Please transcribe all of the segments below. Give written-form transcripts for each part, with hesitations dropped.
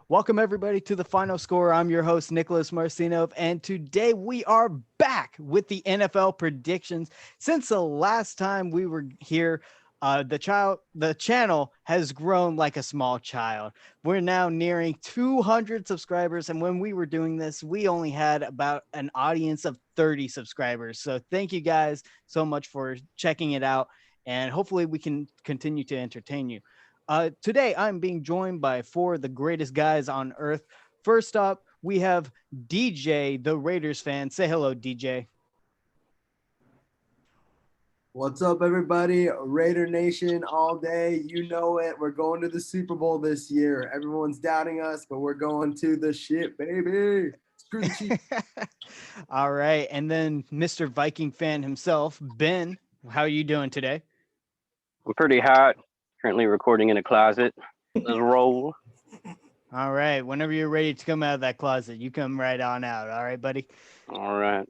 Welcome, everybody, to the final score. I'm your host, Nicholas Marcinov, and today we are back with the NFL predictions. Since the last time we were here, the channel has grown like a small child. We're now nearing 200 subscribers, and when we were doing this, we only had about an audience of 30 subscribers. So thank you guys so much for checking it out, and hopefully we can continue to entertain you. Today, I'm being joined by four of the greatest guys on earth. First up, we have DJ, the Raiders fan. Say hello, DJ. What's up, everybody? Raider Nation all day. You know it. We're going to the Super Bowl this year. Everyone's doubting us, but we're going to the shit, baby. Screw the Chiefs. All right. And then Mr. Viking fan himself, Ben. How are you doing today? I'm pretty hot. Currently recording in a closet. Let's roll. All right. Whenever you're ready to come out of that closet, you come right on out. All right, buddy? All right.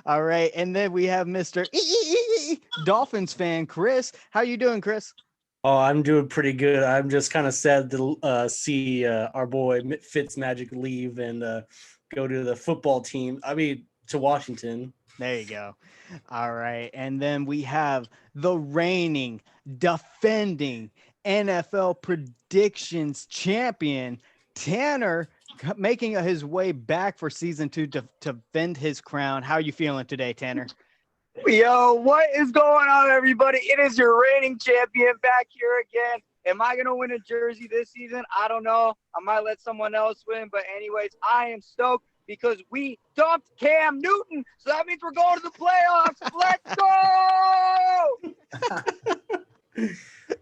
All right. And then we have Mr. Dolphins fan, Chris. How you doing, Chris? Oh, I'm doing pretty good. I'm just kind of sad to see our boy Fitzmagic leave and go to the football team. To Washington. There you go. All right. And then we have the reigning, defending NFL predictions champion, Tanner, making his way back for season 2 to defend his crown. How are you feeling today, Tanner? Yo, what is going on, everybody? It is your reigning champion back here again. Am I going to win a jersey this season? I don't know. I might let someone else win. But anyways, I am stoked because we dumped Cam Newton. So that means we're going to the playoffs. Let's go!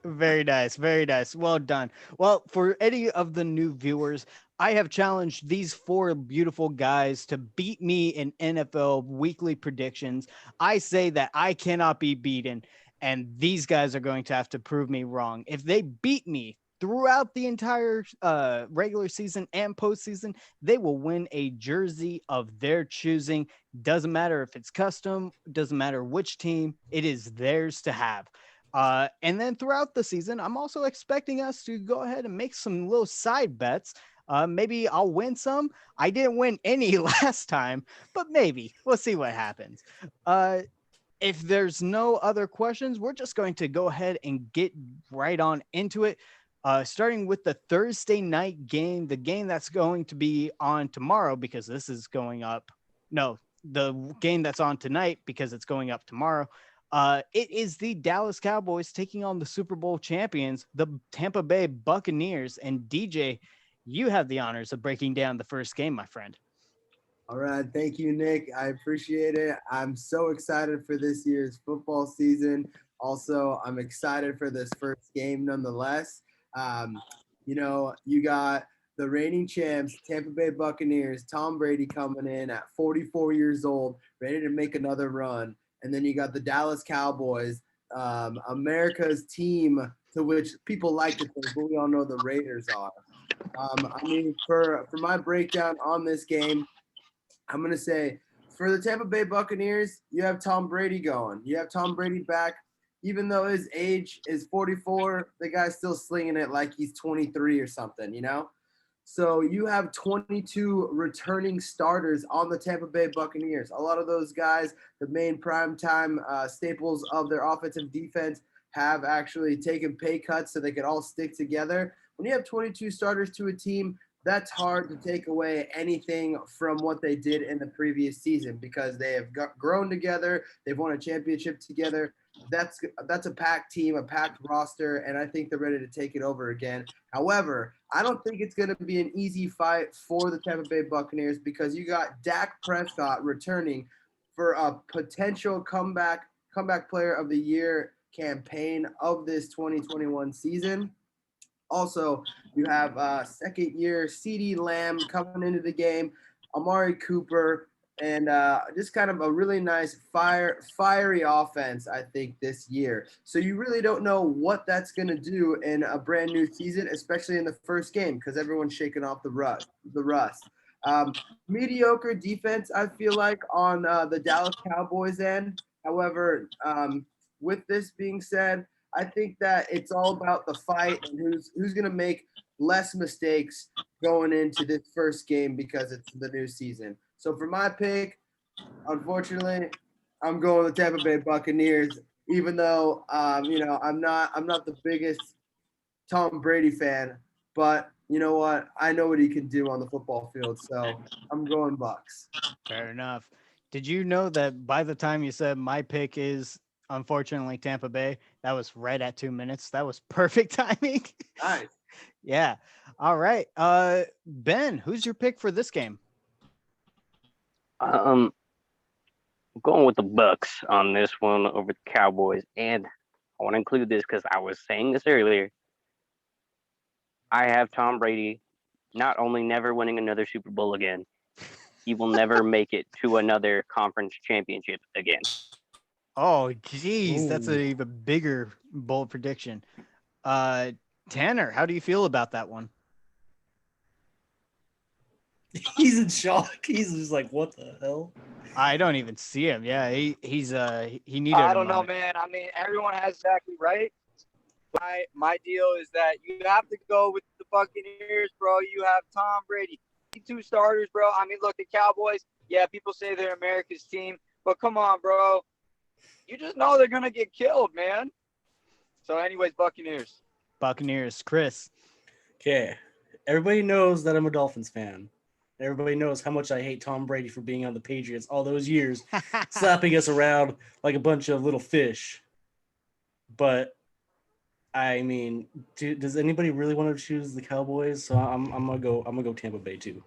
Very nice. Very nice. Well done. Well, for any of the new viewers, I have challenged these four beautiful guys to beat me in NFL weekly predictions. I say that I cannot be beaten, and these guys are going to have to prove me wrong. If they beat me throughout the entire regular season and postseason, they will win a jersey of their choosing. Doesn't matter if it's custom, doesn't matter which team, it is theirs to have. And then throughout the season, I'm also expecting us to go ahead and make some little side bets. Maybe I'll win some. I didn't win any last time, but maybe we'll see what happens. If there's no other questions, we're just going to go ahead and get right on into it. Starting with the Thursday night game, the game that's going to be on tomorrow because this is going up. No, the game that's on tonight because it's going up tomorrow. It is the Dallas Cowboys taking on the Super Bowl champions, the Tampa Bay Buccaneers. And DJ, you have the honors of breaking down the first game, my friend. All right. Thank you, Nick. I appreciate it. I'm so excited for this year's football season. Also, I'm excited for this first game nonetheless. You got the reigning champs, Tampa Bay Buccaneers, Tom Brady coming in at 44 years old, ready to make another run. And then you got the Dallas Cowboys, America's team to which people like to think, but we all know the Raiders are. For my breakdown on this game, I'm going to say for the Tampa Bay Buccaneers, you have Tom Brady going. You have Tom Brady back. Even though his age is 44, the guy's still slinging it like he's 23 or something, you know? So you have 22 returning starters on the Tampa Bay Buccaneers. A lot of those guys, the main primetime staples of their offensive defense, have actually taken pay cuts so they could all stick together. When you have 22 starters to a team, that's hard to take away anything from what they did in the previous season because they have grown together. They've won a championship together. That's a packed team, a packed roster, and I think they're ready to take it over again. However, I don't think it's going to be an easy fight for the Tampa Bay Buccaneers because you got Dak Prescott returning for a potential comeback player of the year campaign of this 2021 season. Also, you have second-year CeeDee Lamb coming into the game, Amari Cooper, and just kind of a really nice fiery offense, I think, this year. So you really don't know what that's going to do in a brand new season, especially in the first game because everyone's shaking off the rust. Mediocre defense, I feel like, on the Dallas Cowboys end. However, with this being said, I think that it's all about the fight and who's going to make less mistakes going into this first game because it's the new season. So for my pick, unfortunately, I'm going with the Tampa Bay Buccaneers. Even though I'm not the biggest Tom Brady fan, but you know what? I know what he can do on the football field, so I'm going Bucks. Fair enough. Did you know that by the time you said my pick is unfortunately Tampa Bay, that was right at 2 minutes? That was perfect timing. Nice. Yeah. All right. Ben, who's your pick for this game? I'm going with the Bucks on this one over the Cowboys, and I want to include this because I was saying this earlier. I have Tom Brady not only never winning another Super Bowl again, he will never make it to another conference championship again. Oh, geez, that's Ooh. an even bigger bold prediction. Tanner, how do you feel about that one? He's in shock. He's just like, what the hell? I don't even see him. Yeah, he needed. I a don't know, moment. man. I mean, everyone has exactly right. My deal is that you have to go with the Buccaneers, bro. You have Tom Brady, 2 starters, bro. I mean, look, the Cowboys. Yeah, people say they're America's team, but come on, bro. You just know they're gonna get killed, man. So, anyways, Buccaneers. Buccaneers, Chris. Okay. Everybody knows that I'm a Dolphins fan. Everybody knows how much I hate Tom Brady for being on the Patriots all those years, slapping us around like a bunch of little fish. But I mean, does anybody really want to choose the Cowboys? So I'm gonna go Tampa Bay too.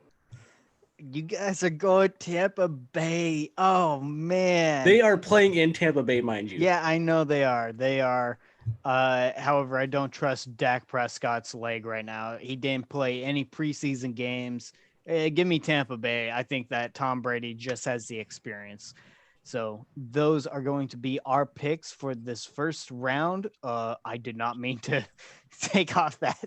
You guys are going Tampa Bay. Oh man. They are playing in Tampa Bay, mind you. Yeah, I know they are. They are. However, I don't trust Dak Prescott's leg right now. He didn't play any preseason games. Give me Tampa Bay. I think that Tom Brady just has the experience. So those are going to be our picks for this first round. I did not mean to take off that.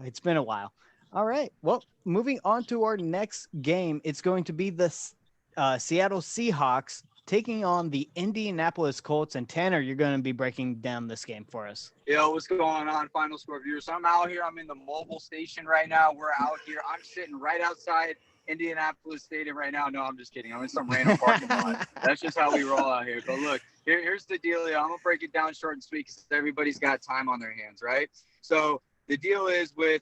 It's been a while. All right. Well, moving on to our next game, it's going to be the Seattle Seahawks taking on the Indianapolis Colts. And Tanner, you're going to be breaking down this game for us. Yo, what's going on, Final Score viewers? So I'm out here. I'm in the mobile station right now. We're out here. I'm sitting right outside Indianapolis Stadium right now. No, I'm just kidding. I'm in some random parking lot. That's just how we roll out here. But look, here's the deal. I'm going to break it down short and sweet because everybody's got time on their hands, right? So the deal is with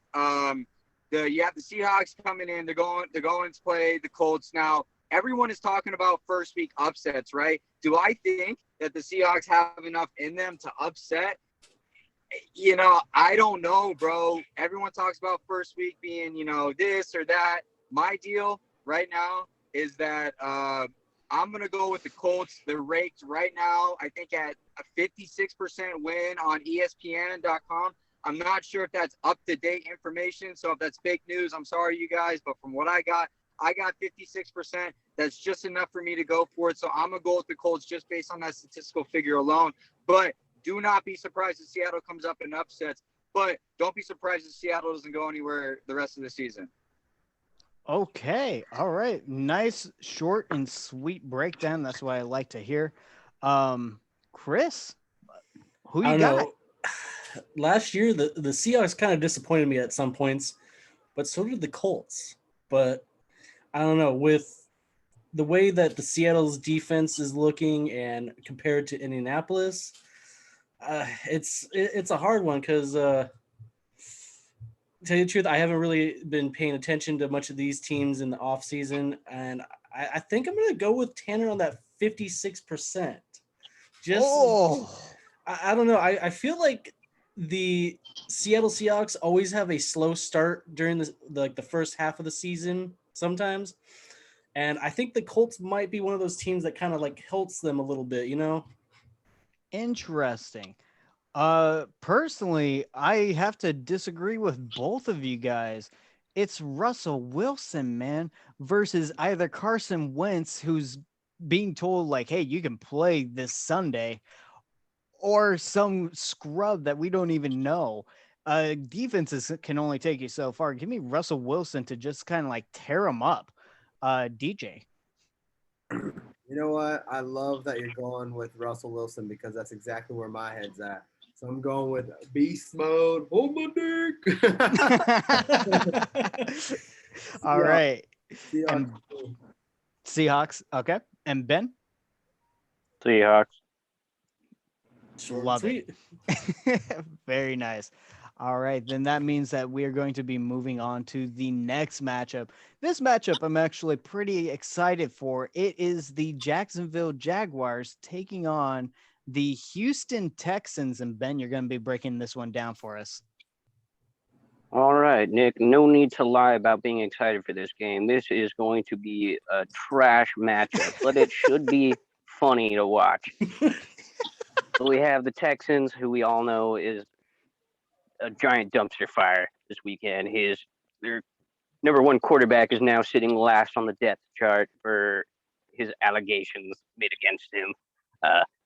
you have the Seahawks coming in. They're going to play the Colts. Now, everyone is talking about first week upsets, right? Do I think that the Seahawks have enough in them to upset? You know, I don't know, bro. Everyone talks about first week being, this or that. My deal right now is that I'm going to go with the Colts. They're ranked right now, I think, at a 56% win on ESPN.com. I'm not sure if that's up-to-date information. So if that's fake news, I'm sorry, you guys. But from what I got 56%. That's just enough for me to go for it. So I'm going to go with the Colts just based on that statistical figure alone. But do not be surprised if Seattle comes up and upsets. But don't be surprised if Seattle doesn't go anywhere the rest of the season. Okay. All right. Nice, short, and sweet breakdown. That's what I like to hear. Chris, who you got? Know. Last year, the Seahawks kind of disappointed me at some points, but so did the Colts. But I don't know, with the way that the Seattle's defense is looking and compared to Indianapolis, it's a hard one because, to tell you the truth, I haven't really been paying attention to much of these teams in the offseason, and I think I'm going to go with Tanner on that 56%. I don't know. I feel like the Seattle Seahawks always have a slow start during the first half of the season sometimes. And I think the Colts might be one of those teams that kind of like helps them a little bit, Interesting. Personally, I have to disagree with both of you guys. It's Russell Wilson, man, versus either Carson Wentz, who's being told like, hey, you can play this Sunday, or some scrub that we don't even know. Defenses can only take you so far. Give me Russell Wilson to just kind of like tear him up. DJ. You know what? I love that you're going with Russell Wilson because that's exactly where my head's at. So I'm going with beast mode. Hold my dick. All right. Seahawks. And Seahawks. Okay. And Ben? Seahawks. Short and Love sweet. it. Very nice. All right, then that means that we are going to be moving on to the next matchup. This matchup I'm actually pretty excited for. It is the Jacksonville Jaguars taking on the Houston Texans. And Ben, you're going to be breaking this one down for us. All right, Nick, no need to lie about being excited for this game. This is going to be a trash matchup, but it should be funny to watch. So we have the Texans, who we all know is a giant dumpster fire this weekend. Their number one quarterback is now sitting last on the depth chart for his allegations made against him.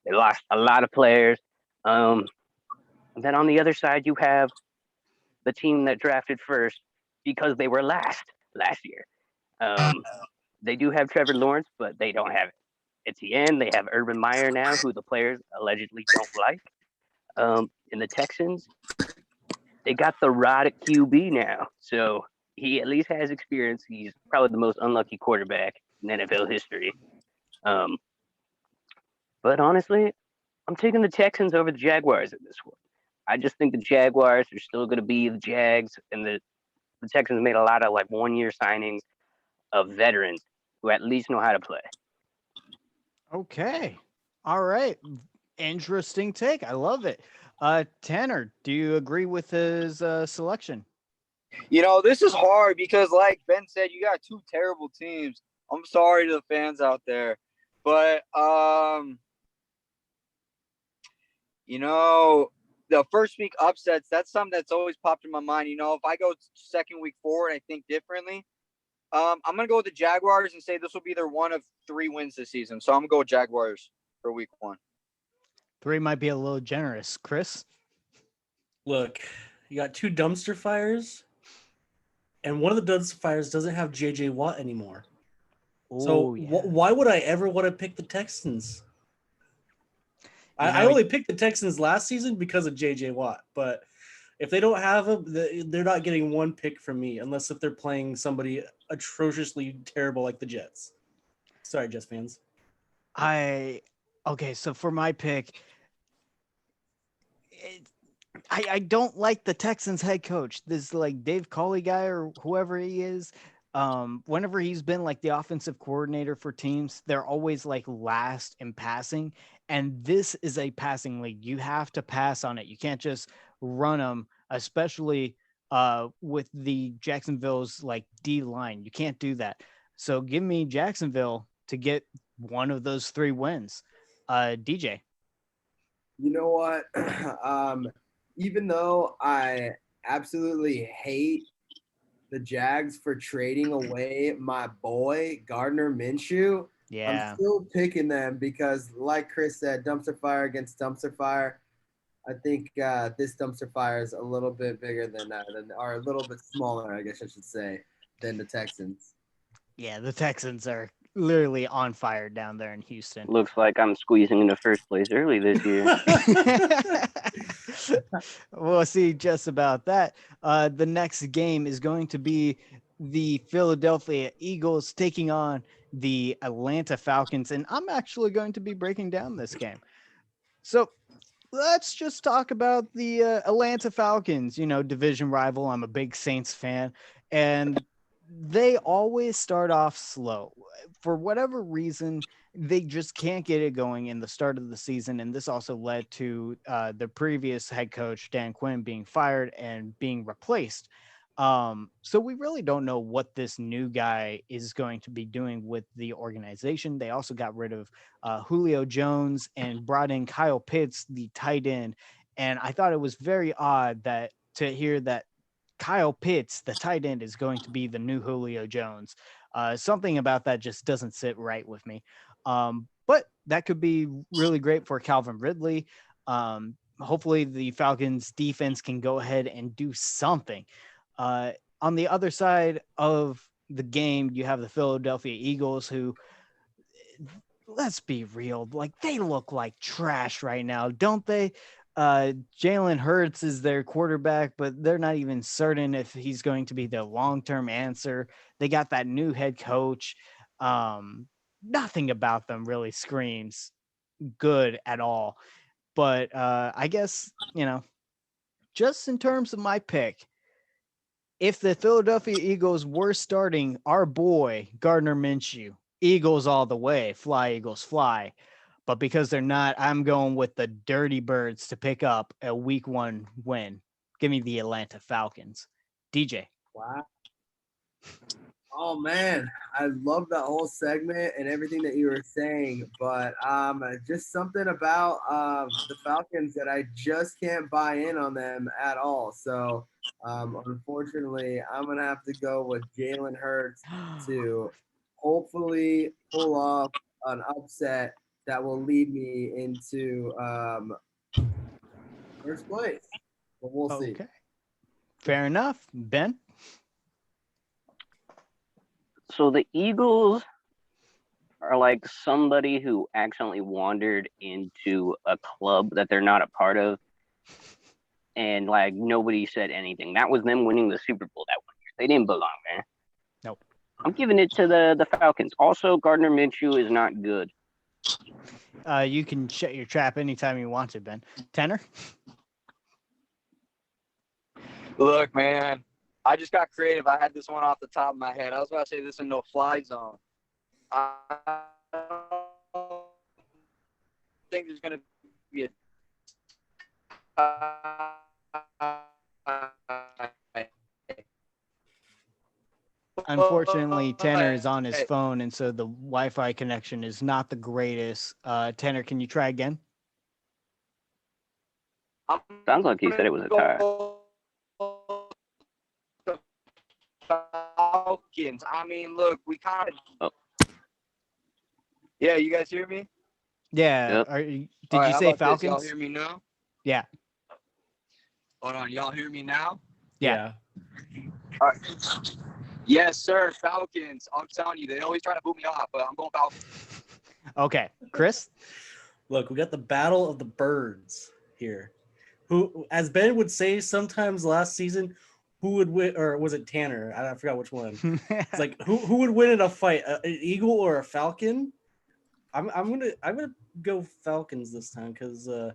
They lost a lot of players. And then on the other side, you have the team that drafted first because they were last year. They do have Trevor Lawrence, but they don't have Etienne. They have Urban Meyer now, who the players allegedly don't like. In the Texans, they got the rod at QB now. So he at least has experience. He's probably the most unlucky quarterback in NFL history. But honestly, I'm taking the Texans over the Jaguars in this one. I just think the Jaguars are still going to be the Jags, and the Texans made a lot of like 1-year signings of veterans who at least know how to play. Okay. All right. Interesting take. I love it. Tanner, do you agree with his selection? This is hard because, like Ben said, you got two terrible teams. I'm sorry to the fans out there, but the first week upsets, that's something that's always popped in my mind. If I go second week forward, I think differently. I'm gonna go with the Jaguars and say this will be their one of 3 wins this season. So I'm gonna go with Jaguars for week 1. 3 might be a little generous. Chris? Look, you got 2 dumpster fires, and one of the dumpster fires doesn't have J.J. Watt anymore. So why would I ever want to pick the Texans? I only picked the Texans last season because of J.J. Watt, but if they don't have him, they're not getting 1 pick from me unless if they're playing somebody atrociously terrible like the Jets. Sorry, Jets fans. Okay, so for my pick, I don't like the Texans head coach. This like Dave Cawley guy or whoever he is. Whenever he's been like the offensive coordinator for teams, they're always like last in passing. And this is a passing league. You have to pass on it. You can't just run them, especially with the Jacksonville's like D line. You can't do that. So give me Jacksonville to get one of those 3 wins. DJ. You know what? Even though I absolutely hate the Jags for trading away my boy Gardner Minshew, I'm still picking them because, like Chris said, dumpster fire against dumpster fire. I think this dumpster fire is a little bit bigger than or a little bit smaller, I guess I should say, than the Texans. Yeah, the Texans are literally on fire down there in Houston. Looks like I'm squeezing into first place early this year. We'll see just about that. The next game is going to be the Philadelphia Eagles taking on the Atlanta Falcons, and I'm actually going to be breaking down this game. So let's just talk about the Atlanta Falcons, division rival. I'm a big Saints fan, and they always start off slow. For whatever reason, they just can't get it going in the start of the season. And this also led to the previous head coach, Dan Quinn, being fired and being replaced. So we really don't know what this new guy is going to be doing with the organization. They also got rid of Julio Jones and brought in Kyle Pitts, the tight end. And I thought it was very odd to hear that Kyle Pitts, the tight end, is going to be the new Julio Jones. Something about that just doesn't sit right with me. But that could be really great for Calvin Ridley. Hopefully the Falcons defense can go ahead and do something. On the other side of the game, you have the Philadelphia Eagles, who, let's be real, like they look like trash right now, don't they? Jalen Hurts is their quarterback, but they're not even certain if he's going to be the long-term answer. They got that new head coach. Nothing about them really screams good at all. But I guess, just in terms of my pick, if the Philadelphia Eagles were starting our boy, Gardner Minshew, Eagles all the way, fly, Eagles, fly. But because they're not, I'm going with the Dirty Birds to pick up a week 1 win. Give me the Atlanta Falcons. DJ. Wow. Oh man, I love that whole segment and everything that you were saying, but just something about the Falcons that I just can't buy in on them at all. So unfortunately, I'm gonna have to go with Jalen Hurts to hopefully pull off an upset that will lead me into first place. But we'll see. Okay. Fair enough. Ben? So the Eagles are like somebody who accidentally wandered into a club that they're not a part of, and like nobody said anything. That was them winning the Super Bowl that 1 year. They didn't belong there. Nope. I'm giving it to the Falcons. Also, Gardner Minshew is not good. You can shut your trap anytime you want to, Ben. Tanner? Look, man, I just got creative. I had this one off the top of my head. I was about to say this in no fly zone. I don't think there's going to be Unfortunately, Tanner is on his phone, and so the Wi-Fi connection is not the greatest. Tanner, can you try again? Sounds like he said it was a tie. Falcons. I mean, look, we kind of. Oh. Yeah, you guys hear me? Yeah. Yep. Did you say Falcons? Y'all hear me now? Yeah. Hold on. Y'all hear me now? Yeah. All right. Yes, sir. Falcons. I'm telling you, they always try to boot me off, but I'm going Falcons. Okay. Chris? Look, we got the battle of the birds here. Who, as Ben would say sometimes last season, who would win, or was it Tanner? I forgot which one. It's like who would win in a fight, an eagle or a falcon? I'm gonna go Falcons this time because the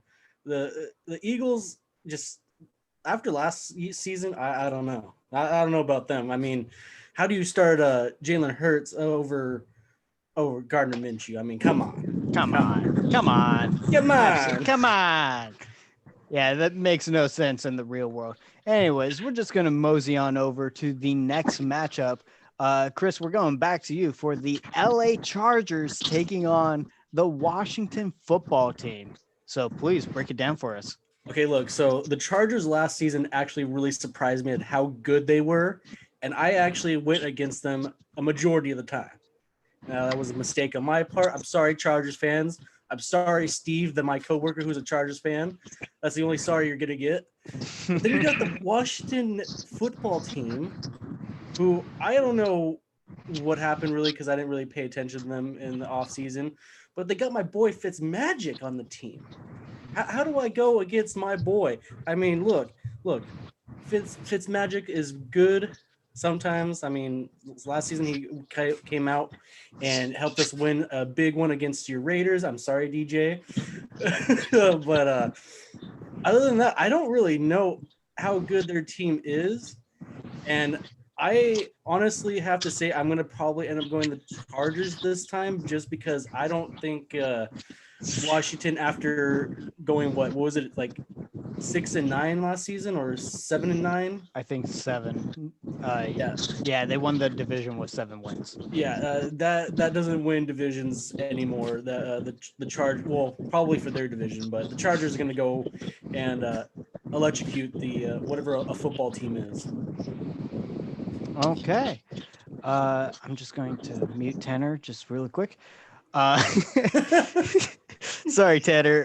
Eagles just after last season, I don't know. I don't know about them. I mean, how do you start Jalen Hurts over Gardner Minshew? I mean, come on. Yeah, that makes no sense in the real world. Anyways, we're just going to mosey on over to the next matchup. Chris, we're going back to you for the LA Chargers taking on the Washington football team. So please break it down for us. Okay, look, so the Chargers last season actually really surprised me at how good they were, and I actually went against them a majority of the time. Now, that was a mistake on my part. I'm sorry, Chargers fans. I'm sorry, Steve, my coworker who's a Chargers fan. That's the only sorry you're going to get. But then you got the Washington football team, who I don't know what happened really because I didn't really pay attention to them in the offseason. But they got my boy Fitzmagic on the team. How do I go against my boy? I mean, look, Fitzmagic is good sometimes. I mean, last season he came out and helped us win a big one against your Raiders. I'm sorry, DJ. But other than that, I don't really know how good their team is. And I honestly have to say I'm going to probably end up going the Chargers this time just because I don't think Washington, after going what was it, like 6-9 last season or 7-9? I think 7. Yeah, they won the division with 7 wins. Yeah, that doesn't win divisions anymore. The Charge, well, probably for their division, but the Chargers are going to go and electrocute the whatever a football team is. Okay. I'm just going to mute Tanner just really quick. Sorry, Tanner.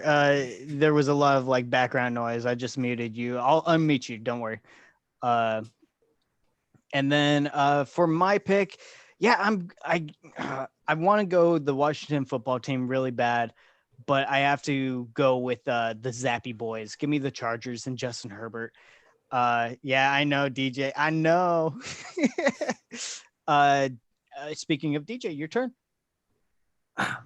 There was a lot of like background noise. I just muted you. I'll unmute you. Don't worry. And then for my pick, yeah, I want to go the Washington football team really bad, but I have to go with the Zappy boys. Give me the Chargers and Justin Herbert. Yeah, I know, DJ. I know. Speaking of DJ, your turn.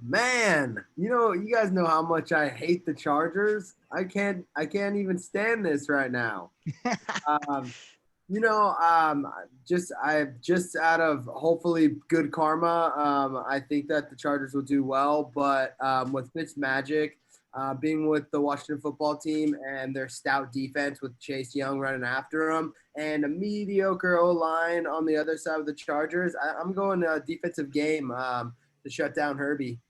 Man, you guys know how much I hate the Chargers. I can't even stand this right now. Um, just out of hopefully good karma, I think that the Chargers will do well. But with Fitz Magic being with the Washington football team and their stout defense with Chase Young running after them and a mediocre O-line on the other side of the Chargers, I'm going defensive game to shut down Herbie,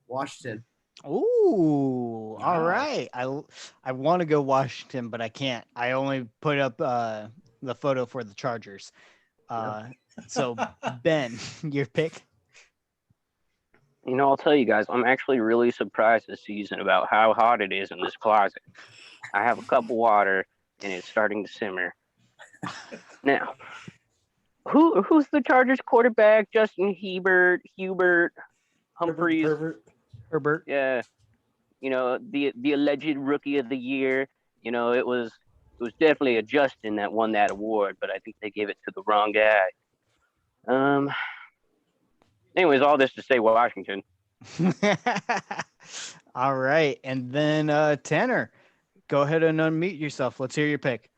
Washington. Ooh, Wow. all right. I want to go Washington, but I can't. I only put up the photo for the Chargers. So Ben, your pick. I'll tell you guys, I'm actually really surprised this season about how hot it is in this closet. I have a cup of water and it's starting to simmer. Now, who's the Chargers quarterback? Justin Hubert, Humphreys. Herbert. Yeah. The alleged rookie of the year. It was definitely a Justin that won that award, but I think they gave it to the wrong guy. Anyways, all this to say Washington. All right. And then Tanner, go ahead and unmute yourself. Let's hear your pick.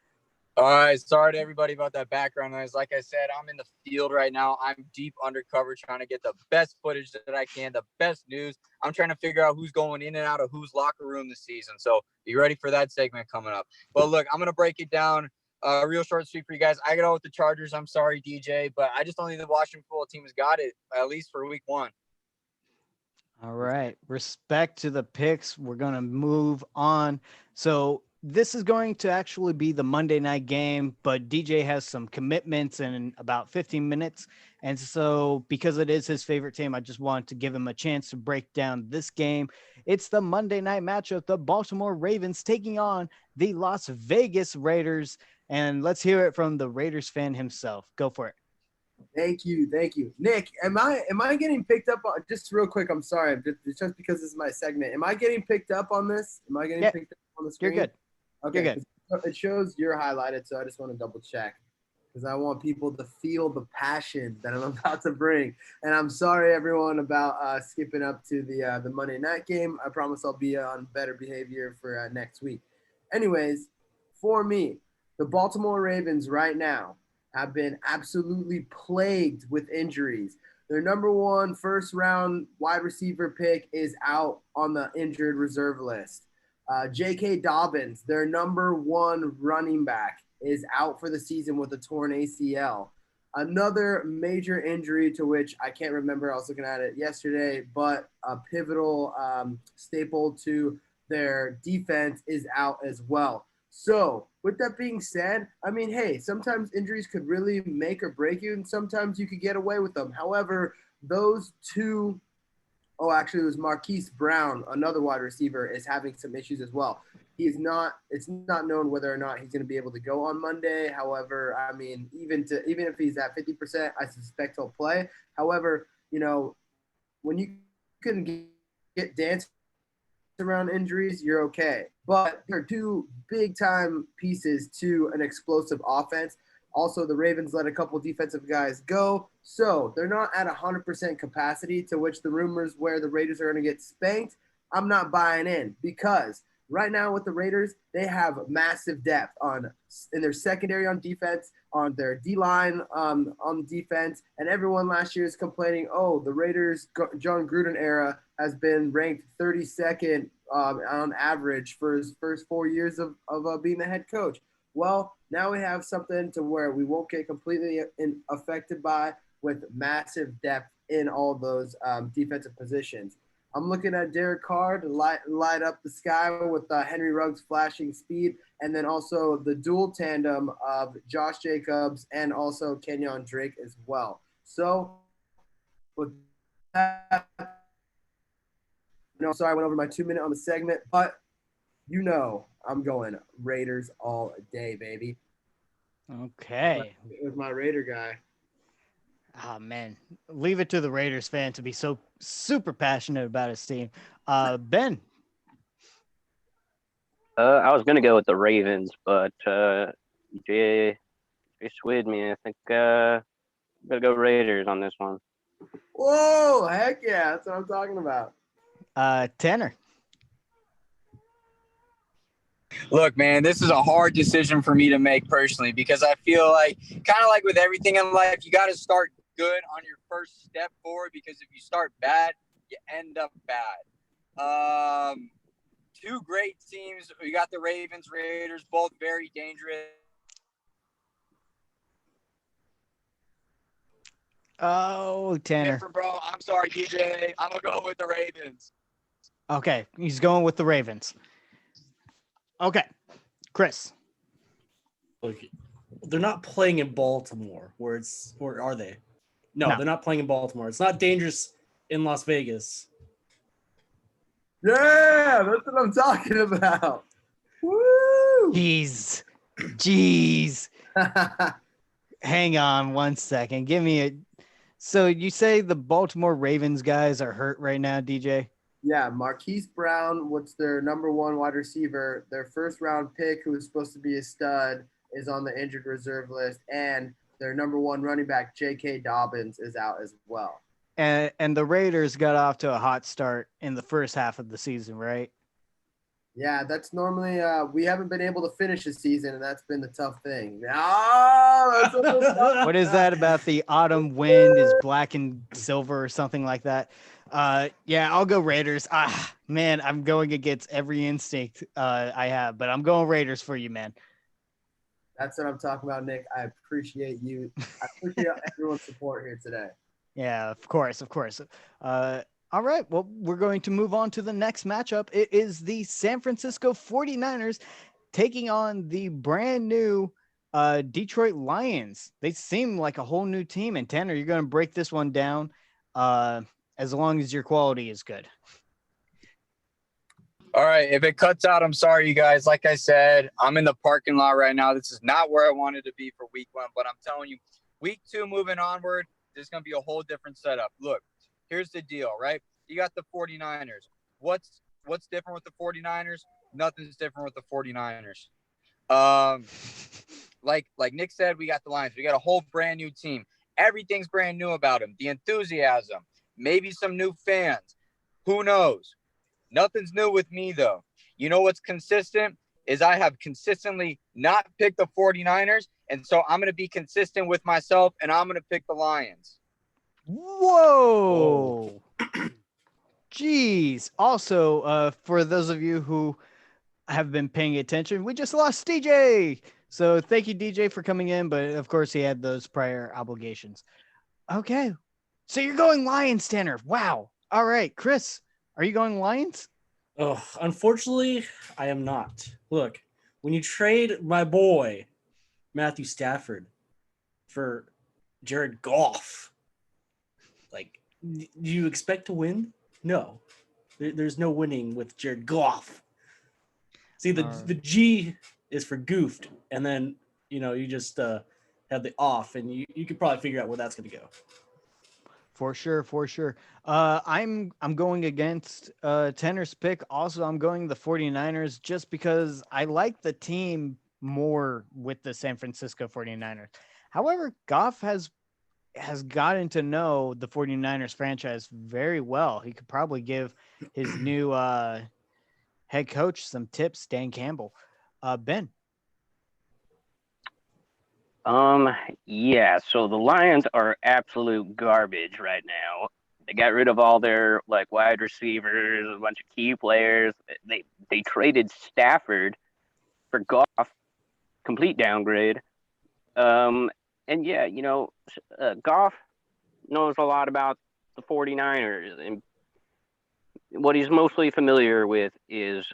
All right, sorry to everybody about that background noise. Like I said, I'm in the field right now. I'm deep undercover trying to get the best footage that I can, the best news. I'm trying to figure out who's going in and out of whose locker room this season. So be ready for that segment coming up. But look, I'm going to break it down real short and sweet for you guys. I got out with the Chargers. I'm sorry, DJ, but I just don't think the Washington football team has got it, at least for week 1. All right. Respect to the picks. We're going to move on. So this is going to actually be the Monday night game, but DJ has some commitments in about 15 minutes. And so because it is his favorite team, I just wanted to give him a chance to break down this game. It's the Monday night matchup, the Baltimore Ravens taking on the Las Vegas Raiders. And let's hear it from the Raiders fan himself. Go for it. Thank you. Nick, am I getting picked up on, just real quick, I'm sorry, just because this is my segment. Am I getting picked up on this? Am I getting picked up on the screen? You're good. Okay, You're good. It shows you're highlighted, so I just want to double check because I want people to feel the passion that I'm about to bring. And I'm sorry, everyone, about skipping up to the Monday night game. I promise I'll be on better behavior for next week. Anyways, for me, the Baltimore Ravens right now have been absolutely plagued with injuries. Their number 1 first-round wide receiver pick is out on the injured reserve list. J.K. Dobbins, their number 1 running back, is out for the season with a torn ACL. Another major injury to which I can't remember, I was looking at it yesterday, but a pivotal staple to their defense is out as well. So with that being said, I mean, hey, sometimes injuries could really make or break you, and sometimes you could get away with them. However, those two – actually, it was Marquise Brown, another wide receiver, is having some issues as well. It's not known whether or not he's going to be able to go on Monday. However, I mean, even if he's at 50%, I suspect he'll play. However, when you can get dancing around injuries, you're okay. But there are 2 big-time pieces to an explosive offense. Also, the Ravens let a couple defensive guys go, so they're not at 100% capacity, to which the rumors where the Raiders are going to get spanked, I'm not buying in, because right now with the Raiders, they have massive depth in their secondary on defense, on their D-line on defense, and everyone last year is complaining, the Raiders' John Gruden era has been ranked 32nd on average for his first 4 years of being the head coach. Well, now we have something to where we won't get completely affected by, with massive depth in all those defensive positions. I'm looking at Derek Carr to light up the sky with Henry Ruggs' flashing speed, and then also the dual tandem of Josh Jacobs and also Kenyon Drake as well. So with that, sorry I went over my 2 minute on the segment, but I'm going Raiders all day, baby. Okay. With my Raider guy. Oh, man. Leave it to the Raiders fan to be so super passionate about his team. Ben, I was gonna go with the Ravens, but Jay swayed me. I think I'm gonna go Raiders on this one. Whoa, heck yeah, that's what I'm talking about. Tanner. Look, man, this is a hard decision for me to make personally because I feel like, kind of like with everything in life, you got to start good on your first step forward because if you start bad, you end up bad. Two great teams. We got the Ravens, Raiders, both very dangerous. Oh, Tanner. Different, bro. I'm sorry, DJ. I'm gonna go with the Ravens. Okay, he's going with the Ravens. Okay, Chris. Look, they're not playing in Baltimore, or are they? No, they're not playing in Baltimore. It's not dangerous in Las Vegas. Yeah, that's what I'm talking about. Woo! Jeez. Hang on one second. Give me a. So you say the Baltimore Ravens guys are hurt right now, DJ? Yeah, Marquise Brown, what's their number one wide receiver? Their first round pick, who was supposed to be a stud, is on the injured reserve list, and their number one running back, J.K. Dobbins, is out as well. And the Raiders got off to a hot start in the first half of the season, right? Yeah, that's normally we haven't been able to finish the season, and that's been the tough thing. That's What is that about the autumn wind is black and silver or something like that? Yeah, I'll go Raiders. Man, I'm going against every instinct I have, but I'm going Raiders for you, man. That's what I'm talking about, Nick. I appreciate you. I appreciate everyone's support here today. Yeah, of course. All right, well, we're going to move on to the next matchup. It is the San Francisco 49ers taking on the brand new Detroit Lions. They seem like a whole new team. And Tanner, you're going to break this one down as long as your quality is good. All right. If it cuts out, I'm sorry, you guys. Like I said, I'm in the parking lot right now. This is not where I wanted to be for week one, but I'm telling you, week two moving onward, there's going to be a whole different setup. Look, here's the deal, right? You got the 49ers. What's different with the 49ers? Nothing's different with the 49ers. Like Nick said, we got the Lions. We got a whole brand new team. Everything's brand new about them. The enthusiasm, maybe some new fans. Who knows? Nothing's new with me, though. You know what's consistent is I have consistently not picked the 49ers, and so I'm going to be consistent with myself, and I'm going to pick the Lions. Whoa. Jeez. Also, for those of you who have been paying attention, we just lost DJ. So thank you, DJ, for coming in. But of course, he had those prior obligations. Okay. So you're going Lions, Tanner. Wow. All right. Chris, are you going Lions? Oh, unfortunately, I am not. Look, when you trade my boy, Matthew Stafford, for Jared Goff, like, do you expect to win? No. There's no winning with Jared Goff. See, the G is for goofed, and then, you just have the off, and you could probably figure out where that's going to go. For sure. I'm going against Tanner's pick. Also, I'm going the 49ers just because I like the team more with the San Francisco 49ers. However, Goff has gotten to know the 49ers franchise very well. He could probably give his new head coach some tips, Dan Campbell. Ben. Yeah, so the Lions are absolute garbage right now. They got rid of all their wide receivers, a bunch of key players. They traded Stafford for Goff, complete downgrade. And yeah, Goff knows a lot about the 49ers, and what he's mostly familiar with is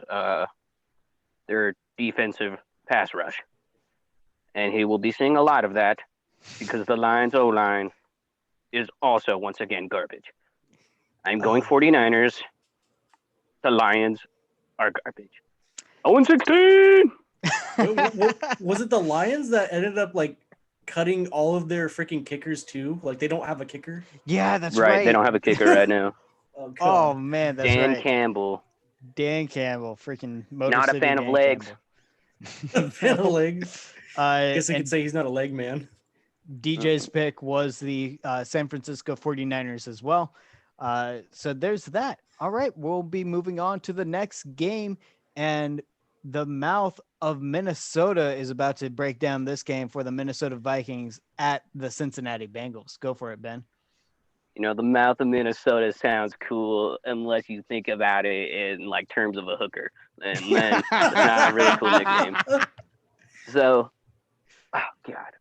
their defensive pass rush. And he will be seeing a lot of that because the Lions O-line is also, once again, garbage. I'm going 49ers. The Lions are garbage. 0-16! Was it the Lions that ended up, cutting all of their freaking kickers, too? They don't have a kicker? Yeah, that's right. They don't have a kicker right now. Oh, man, that's Dan right. Campbell. Dan Campbell, freaking Motor Not a City fan of Dan legs. Campbell. Legs. I guess I And could say he's not a leg man. DJ's pick was the San Francisco 49ers as well. So there's that. All right, we'll be moving on to the next game, and the mouth of Minnesota is about to break down this game for the Minnesota Vikings at the Cincinnati Bengals. Go for it, Ben. You know, the mouth of Minnesota sounds cool unless you think about it in like terms of a hooker, and then it's not a really cool nickname. So, oh god,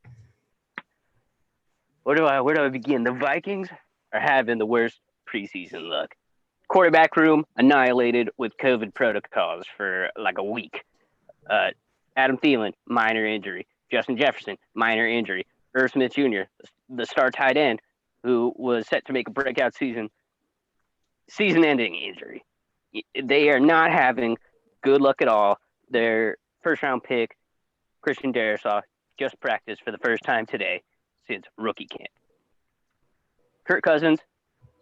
where do I begin? The Vikings are having the worst preseason luck. Quarterback room annihilated with COVID protocols for like a week. Adam Thielen, minor injury. Justin Jefferson, minor injury. Irv Smith Jr., the star tight end, who was set to make a breakout season-ending injury. They are not having good luck at all. Their first-round pick, Christian Darrisaw, just practiced for the first time today since rookie camp. Kirk Cousins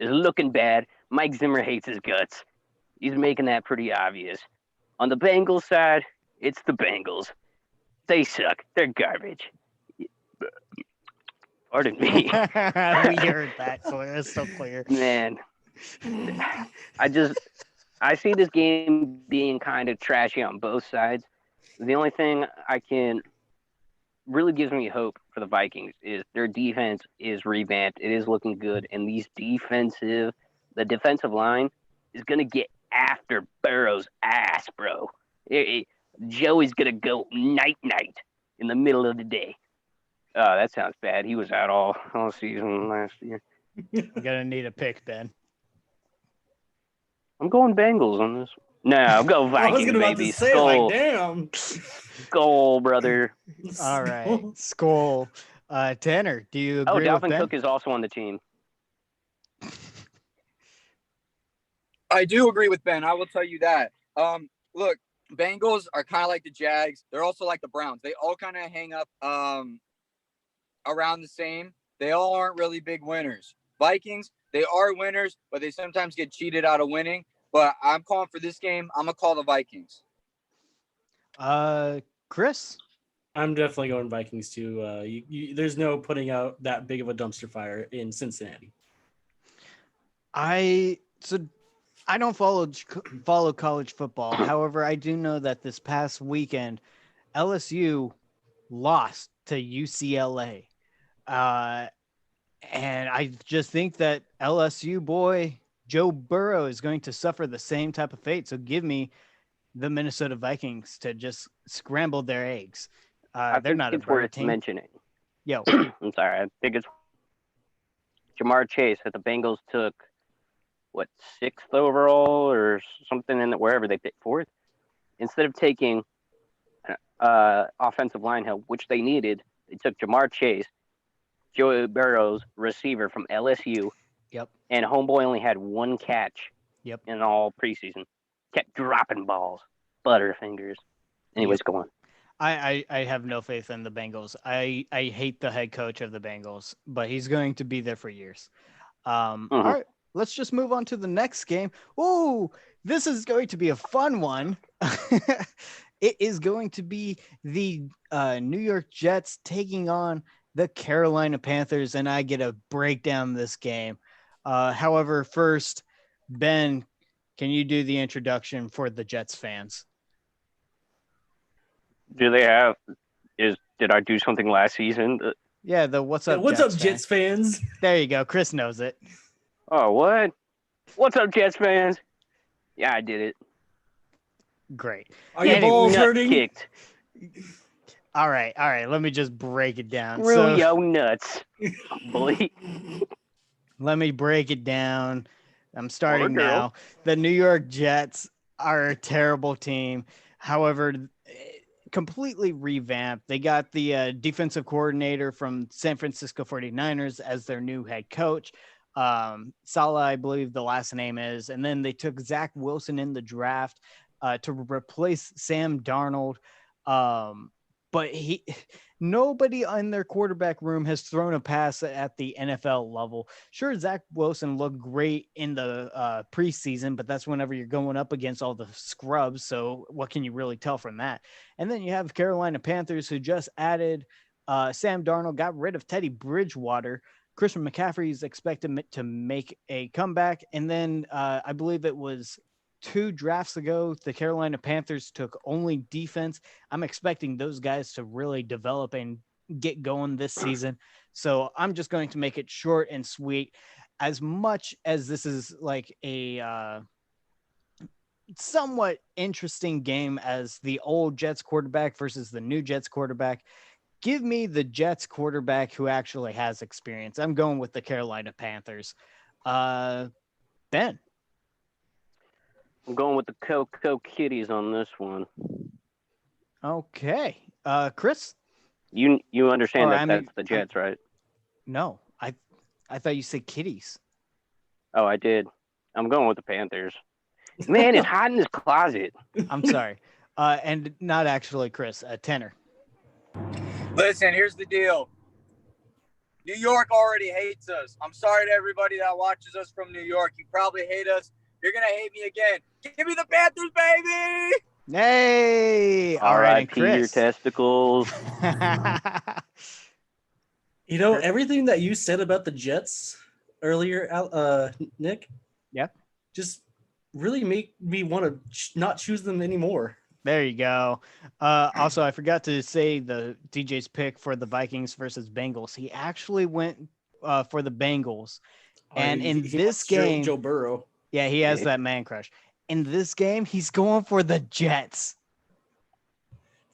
is looking bad. Mike Zimmer hates his guts. He's making that pretty obvious. On the Bengals side, it's the Bengals. They suck. They're garbage. Pardon me. We heard that, so it's so clear. Man, I see this game being kind of trashy on both sides. The only thing I can really gives me hope for the Vikings is their defense is revamped. It is looking good, and the defensive line is gonna get after Burrow's ass, bro. Joey's gonna go night in the middle of the day. Oh, that sounds bad. He was out all season last year. You're gonna need a pick, Ben. I'm going Bengals on this. No, go Vikings, I was gonna about baby. to say, Skull, like, damn. skull, brother. All right, Skull. Tanner, do you agree Dalvin with Ben? Cook is also on the team. I do agree with Ben. I will tell you that. Look, Bengals are kind of like the Jags. They're also like the Browns. They all kind of hang up around the same. They all aren't really big winners. Vikings, they are winners, but they sometimes get cheated out of winning. But I'm calling for this game. I'm gonna call the Vikings. Chris? I'm definitely going Vikings too. There's no putting out that big of a dumpster fire in Cincinnati. I don't follow college football. However, I do know that this past weekend, LSU lost to UCLA. And I just think that LSU boy Joe Burrow is going to suffer the same type of fate. So give me the Minnesota Vikings to just scramble their eggs. They're not a bird team. Mentioning. Yo, I'm sorry. I think it's Jamar Chase that the Bengals took, what, 6th overall or something in wherever they picked 4th. Instead of taking offensive line help, which they needed, they took Jamar Chase, Joe Burrow's receiver from LSU. Yep. And homeboy only had 1 catch. Yep. In all preseason. Kept dropping balls. Butterfingers. Anyways, go on. I have no faith in the Bengals. I hate the head coach of the Bengals, but he's going to be there for years. All right, let's just move on to the next game. Oh, this is going to be a fun one. It is going to be the New York Jets taking on the Carolina Panthers, and I get to break down this game. However, first, Ben, can you do the introduction for the Jets fans? Do they have? Did I do something last season? Yeah, the what's up? What's Jets up, Jets fans? There you go. Chris knows it. Oh, what? What's up, Jets fans? Yeah, I did it. Great. Are your balls hurting? Kicked. All right. Let me just break it down. Screw yo nuts, boy. Let me break it down. I'm starting now. The New York Jets are a terrible team. However, completely revamped. They got the defensive coordinator from San Francisco 49ers as their new head coach. Salah, I believe the last name is. And then they took Zach Wilson in the draft to replace Sam Darnold. but nobody in their quarterback room has thrown a pass at the NFL level. Sure, Zach Wilson looked great in the preseason, but that's whenever you're going up against all the scrubs. So what can you really tell from that? And then you have Carolina Panthers, who just added Sam Darnold, got rid of Teddy Bridgewater. Christian McCaffrey is expected to make a comeback. And then I believe it was 2 drafts ago, the Carolina Panthers took only defense. I'm expecting those guys to really develop and get going this season. So I'm just going to make it short and sweet. As much as this is like a somewhat interesting game as the old Jets quarterback versus the new Jets quarterback, give me the Jets quarterback who actually has experience. I'm going with the Carolina Panthers. Ben? I'm going with the Coco Kitties on this one. Okay. Chris? You understand that's the Jets, right? No, I thought you said kitties. Oh, I did. I'm going with the Panthers. Man, it's hot in this closet. I'm sorry. And not actually Chris, Tanner. Listen, here's the deal. New York already hates us. I'm sorry to everybody that watches us from New York. You probably hate us. You're going to hate me again. Give me the Panthers, baby! Hey! All right, Chris. Your testicles. You know, everything that you said about the Jets earlier, Nick. Yeah. Just really make me want to not choose them anymore. There you go. Also, I forgot to say the DJ's pick for the Vikings versus Bengals. He actually went for the Bengals. And in this game, Joe Burrow. Yeah, he has that man crush. In this game, he's going for the Jets.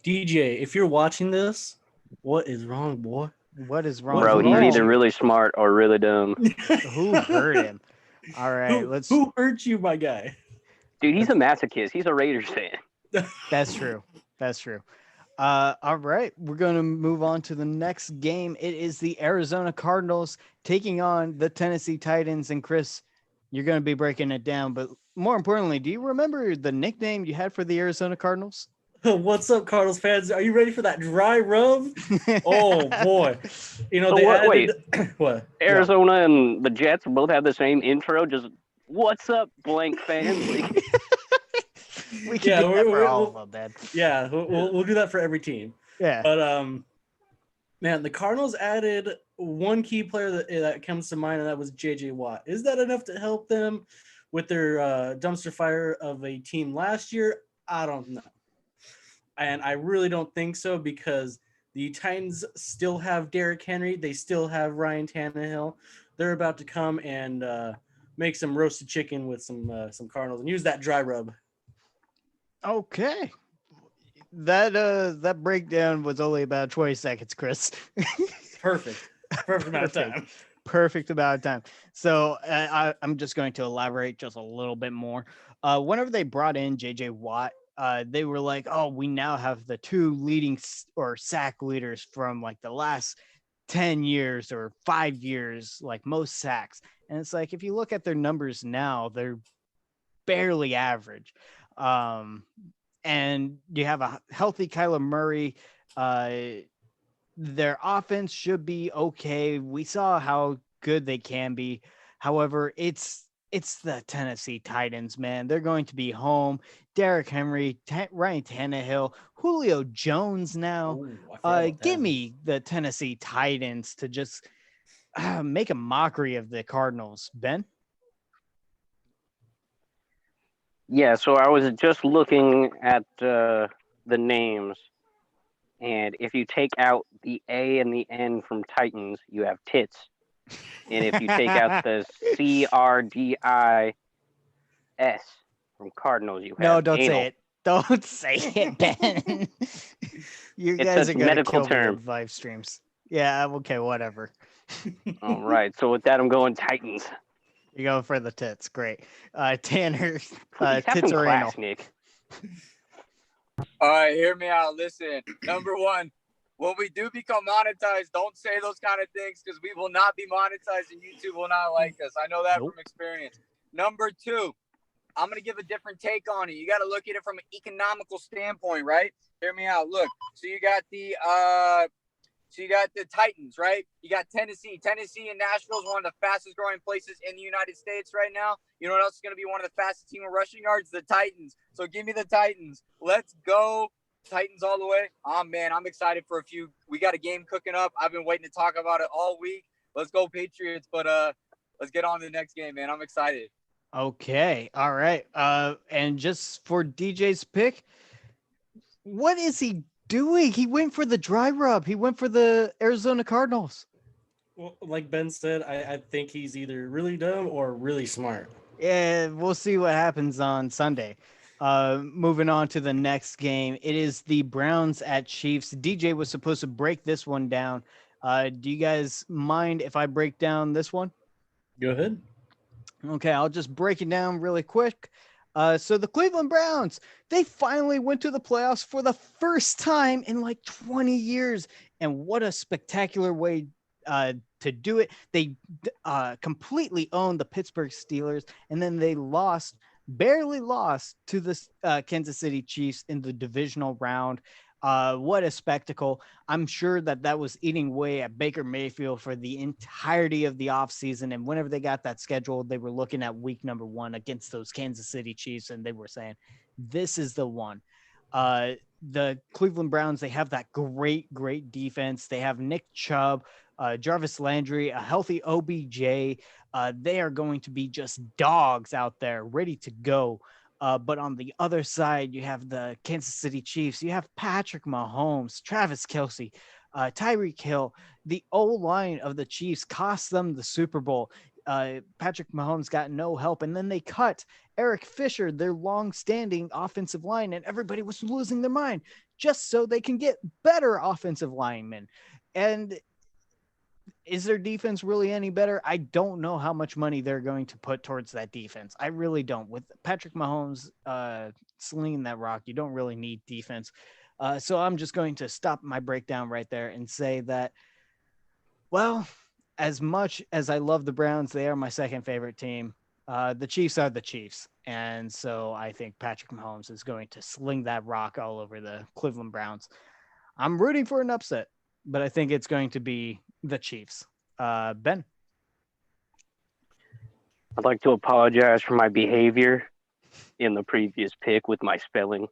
DJ, if you're watching this, what is wrong, boy? What is wrong? Bro, he's either really smart or really dumb. Who hurt him? All right, Who hurt you, my guy? Dude, he's a masochist. He's a Raiders fan. That's true. That's true. All right, we're going to move on to the next game. It is the Arizona Cardinals taking on the Tennessee Titans. And Chris, you're going to be breaking it down, but more importantly, do you remember the nickname you had for the Arizona Cardinals? What's up, Cardinals fans? Are you ready for that dry rub? Oh boy! You know, wait. What? Arizona and the Jets both have the same intro. Just what's up, blank fans? We can do that for all of them, man. Yeah, we'll do that for every team. Yeah. But man, the Cardinals added one key player that comes to mind, and that was J.J. Watt. Is that enough to help them with their dumpster fire of a team last year? I don't know. And I really don't think so, because the Titans still have Derrick Henry. They still have Ryan Tannehill. They're about to come and make some roasted chicken with some Cardinals and use that dry rub. Okay. That breakdown was only about 20 seconds, Chris. Perfect amount of time. Perfect amount of time. So I'm just going to elaborate just a little bit more. Whenever they brought in J.J. Watt, they were like, oh, we now have the 2 leading or sack leaders from like the last 10 years or 5 years, like most sacks. And it's like, if you look at their numbers now, they're barely average. And you have a healthy Kyler Murray. Their offense should be okay. We saw how good they can be. However, it's the Tennessee Titans, man. They're going to be home. Derrick Henry, Ryan Tannehill, Julio Jones now. Give me the Tennessee Titans to just make a mockery of the Cardinals. Ben? Yeah, so I was just looking at the names, and if you take out the A and the N from Titans, you have tits. And if you take out the CRDIS from Cardinals, you have No, don't anal. say it. Don't say it, Ben. You guys are going to kill me on live streams. Yeah, okay, whatever. All right, so with that, I'm going Titans. You're going for the tits. Great. Tanner, Have tits some or class, anal? Nick. All right, hear me out. Listen, number one, when we do become monetized, don't say those kind of things, because we will not be monetized and YouTube will not like us. I know that from experience. Number two, I'm going to give a different take on it. You got to look at it from an economical standpoint, right? Hear me out. Look, so you got the Titans, right? You got Tennessee. Tennessee and Nashville is one of the fastest growing places in the United States right now. You know what else is going to be one of the fastest team in rushing yards? The Titans. So give me the Titans. Let's go. Titans all the way. Oh, man, I'm excited for a few. We got a game cooking up. I've been waiting to talk about it all week. Let's go Patriots. But let's get on to the next game, man. I'm excited. Okay. All right. And just for DJ's pick, what is he doing? He went for the dry rub. He went for the Arizona Cardinals. Well, like Ben said, I think he's either really dumb or really smart. Yeah, we'll see what happens on Sunday. Moving on to the next game. It is the Browns at Chiefs. DJ was supposed to break this one down. Do you guys mind if I break down this one? Go ahead. Okay, I'll just break it down really quick. So the Cleveland Browns, they finally went to the playoffs for the first time in like 20 years. And what a spectacular way to do it. They completely owned the Pittsburgh Steelers, and then they barely lost to the Kansas City Chiefs in the divisional round. What a spectacle. I'm sure that was eating away at Baker Mayfield for the entirety of the offseason. And whenever they got that schedule, they were looking at week number 1 against those Kansas City Chiefs, and they were saying, this is the one. The Cleveland Browns, they have that great defense. They have Nick Chubb, Jarvis Landry, a healthy OBJ. They are going to be just dogs out there ready to go. But on the other side, you have the Kansas City Chiefs. You have Patrick Mahomes, Travis Kelce, Tyreek Hill. The O-line of the Chiefs cost them the Super Bowl. Patrick Mahomes got no help. And then they cut Eric Fisher, their long-standing offensive line, and everybody was losing their mind just so they can get better offensive linemen. And is their defense really any better? I don't know how much money they're going to put towards that defense. I really don't. With Patrick Mahomes slinging that rock, you don't really need defense. So I'm just going to stop my breakdown right there and say that, well, as much as I love the Browns, they are my second favorite team. The Chiefs are the Chiefs. And so I think Patrick Mahomes is going to sling that rock all over the Cleveland Browns. I'm rooting for an upset, but I think it's going to be the Chiefs. Ben? I'd like to apologize for my behavior in the previous pick with my spelling.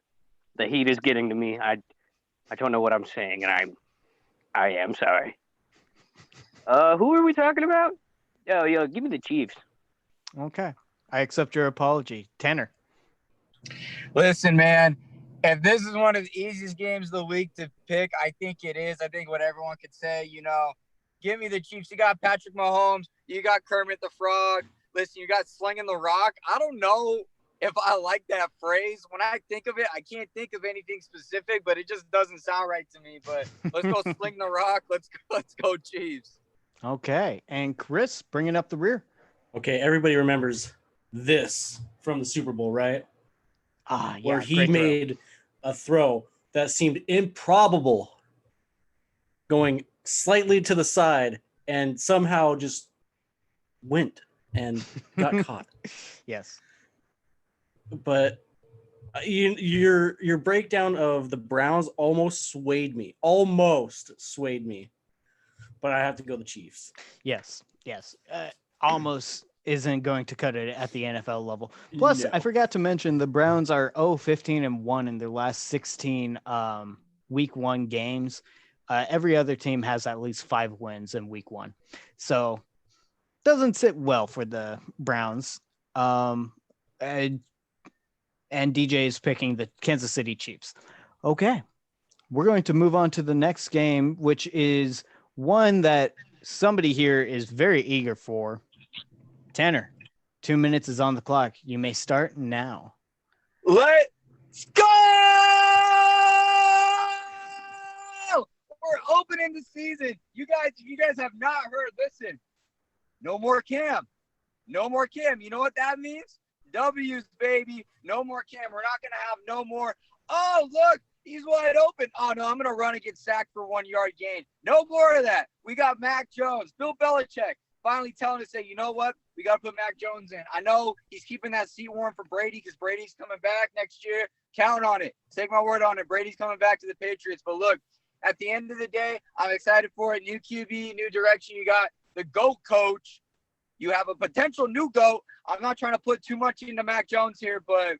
The heat is getting to me. I don't know what I'm saying, and I am sorry. Who are we talking about? Yo, give me the Chiefs. Okay. I accept your apology. Tanner? Listen, man, if this is one of the easiest games of the week to pick, I think it is. I think what everyone could say, give me the Chiefs. You got Patrick Mahomes. You got Kermit the Frog. Listen, you got slinging the rock. I don't know if I like that phrase. When I think of it, I can't think of anything specific, but it just doesn't sound right to me. But let's go sling the rock. Let's go Chiefs. Okay. And Chris, bringing up the rear. Okay, everybody remembers this from the Super Bowl, right? Yeah. Where he made a throw that seemed improbable, going slightly to the side, and somehow just went and got caught. Yes. But your breakdown of the Browns almost swayed me. But I have to go the Chiefs. Yes. Almost isn't going to cut it at the NFL level. Plus, no. I forgot to mention the Browns are 0-15-1 in their last 16 week 1 games. Every other team has at least 5 wins in week 1. So doesn't sit well for the Browns. And DJ is picking the Kansas City Chiefs. Okay. We're going to move on to the next game, which is one that somebody here is very eager for. Tanner, 2 minutes is on the clock. You may start now. Let's go! We're opening the season. You guys have not heard. Listen, no more Cam. No more Cam. You know what that means? W's, baby. No more Cam. We're not going to have no more. Oh, look, he's wide open. Oh, no, I'm going to run and get sacked for 1 yard gain. No more of that. We got Mac Jones, Bill Belichick. finally telling us, say, you know what? We got to put Mac Jones in. I know he's keeping that seat warm for Brady because Brady's coming back next year. Count on it. Take my word on it. Brady's coming back to the Patriots. But look, at the end of the day, I'm excited for it. New QB, new direction. You got the GOAT coach. You have a potential new GOAT. I'm not trying to put too much into Mac Jones here, but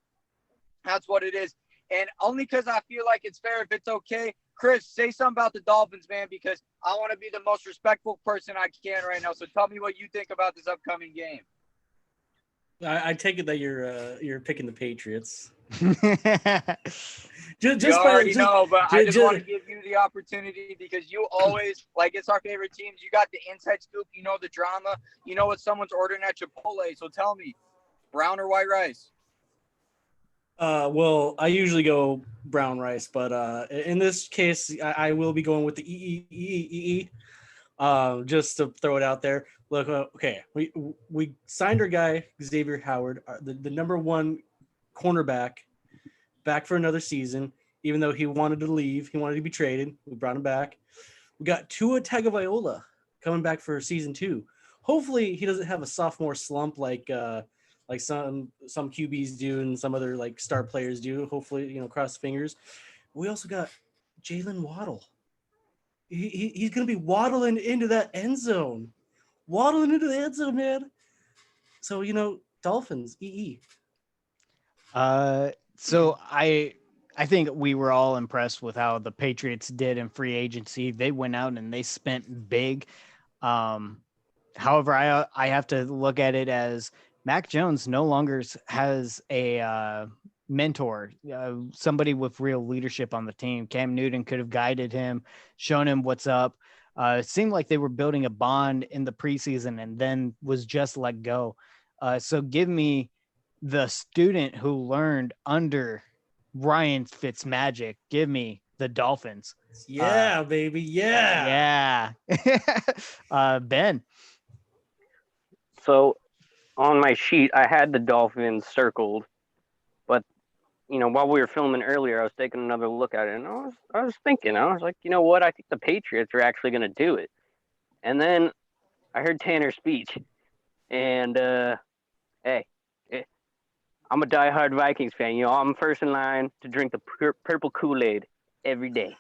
that's what it is. And only because I feel like it's fair, if it's okay, Chris, say something about the Dolphins, man, because I want to be the most respectful person I can right now. So tell me what you think about this upcoming game. I take it that you're picking the Patriots. You already know, but I just want to give you the opportunity because you always, like, it's our favorite teams. You got the inside scoop. You know the drama. You know what someone's ordering at Chipotle. So tell me, brown or white rice? Well, I usually go brown rice, but in this case, I will be going with the EE. Just to throw it out there. Look, okay, we signed our guy Xavier Howard, the number one cornerback, back for another season. Even though he wanted to leave, he wanted to be traded. We brought him back. We got Tua Tagovailoa coming back for season 2. Hopefully, he doesn't have a sophomore slump like some QBs do and some other like star players do. Hopefully, cross fingers. We also got Jalen Waddle. He's going to be waddling into that end zone. Waddling into the end zone, man. So, Dolphins, EE. So I think we were all impressed with how the Patriots did in free agency. They went out and they spent big. However, I have to look at it as Mac Jones no longer has a mentor, somebody with real leadership on the team. Cam Newton could have guided him, shown him what's up. It seemed like they were building a bond in the preseason and then was just let go. So give me the student who learned under Ryan Fitzmagic. Give me the Dolphins. Yeah, baby. Yeah. Ben. So on my sheet, I had the Dolphins circled, but while we were filming earlier, I was taking another look at it, and I was thinking, I was like, you know what? I think the Patriots are actually going to do it. And then I heard Tanner's speech, and hey, I'm a diehard Vikings fan. I'm first in line to drink the purple Kool-Aid every day.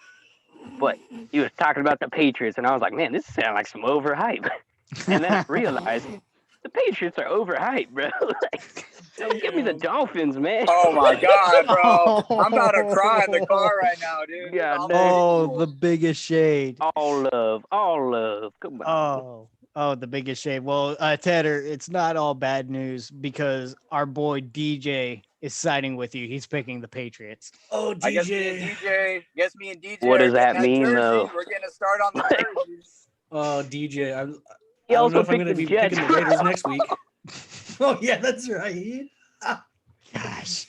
But he was talking about the Patriots, and I was like, man, this sounds like some overhype. And then I realized the Patriots are overhyped, bro. Don't give me the Dolphins, man. Oh my God, bro! I'm about to cry in the car right now, dude. Yeah, the biggest shade. All love. Come on. Oh, the biggest shade. Well, Tedder, it's not all bad news because our boy DJ is siding with you. He's picking the Patriots. Oh, DJ. Guess me and DJ. What does that mean, though? We're getting to start on the jerseys. Oh, DJ. I He don't also know if I'm picked going to the be Jets. picking the Raiders next week. Oh, yeah, that's right. Gosh,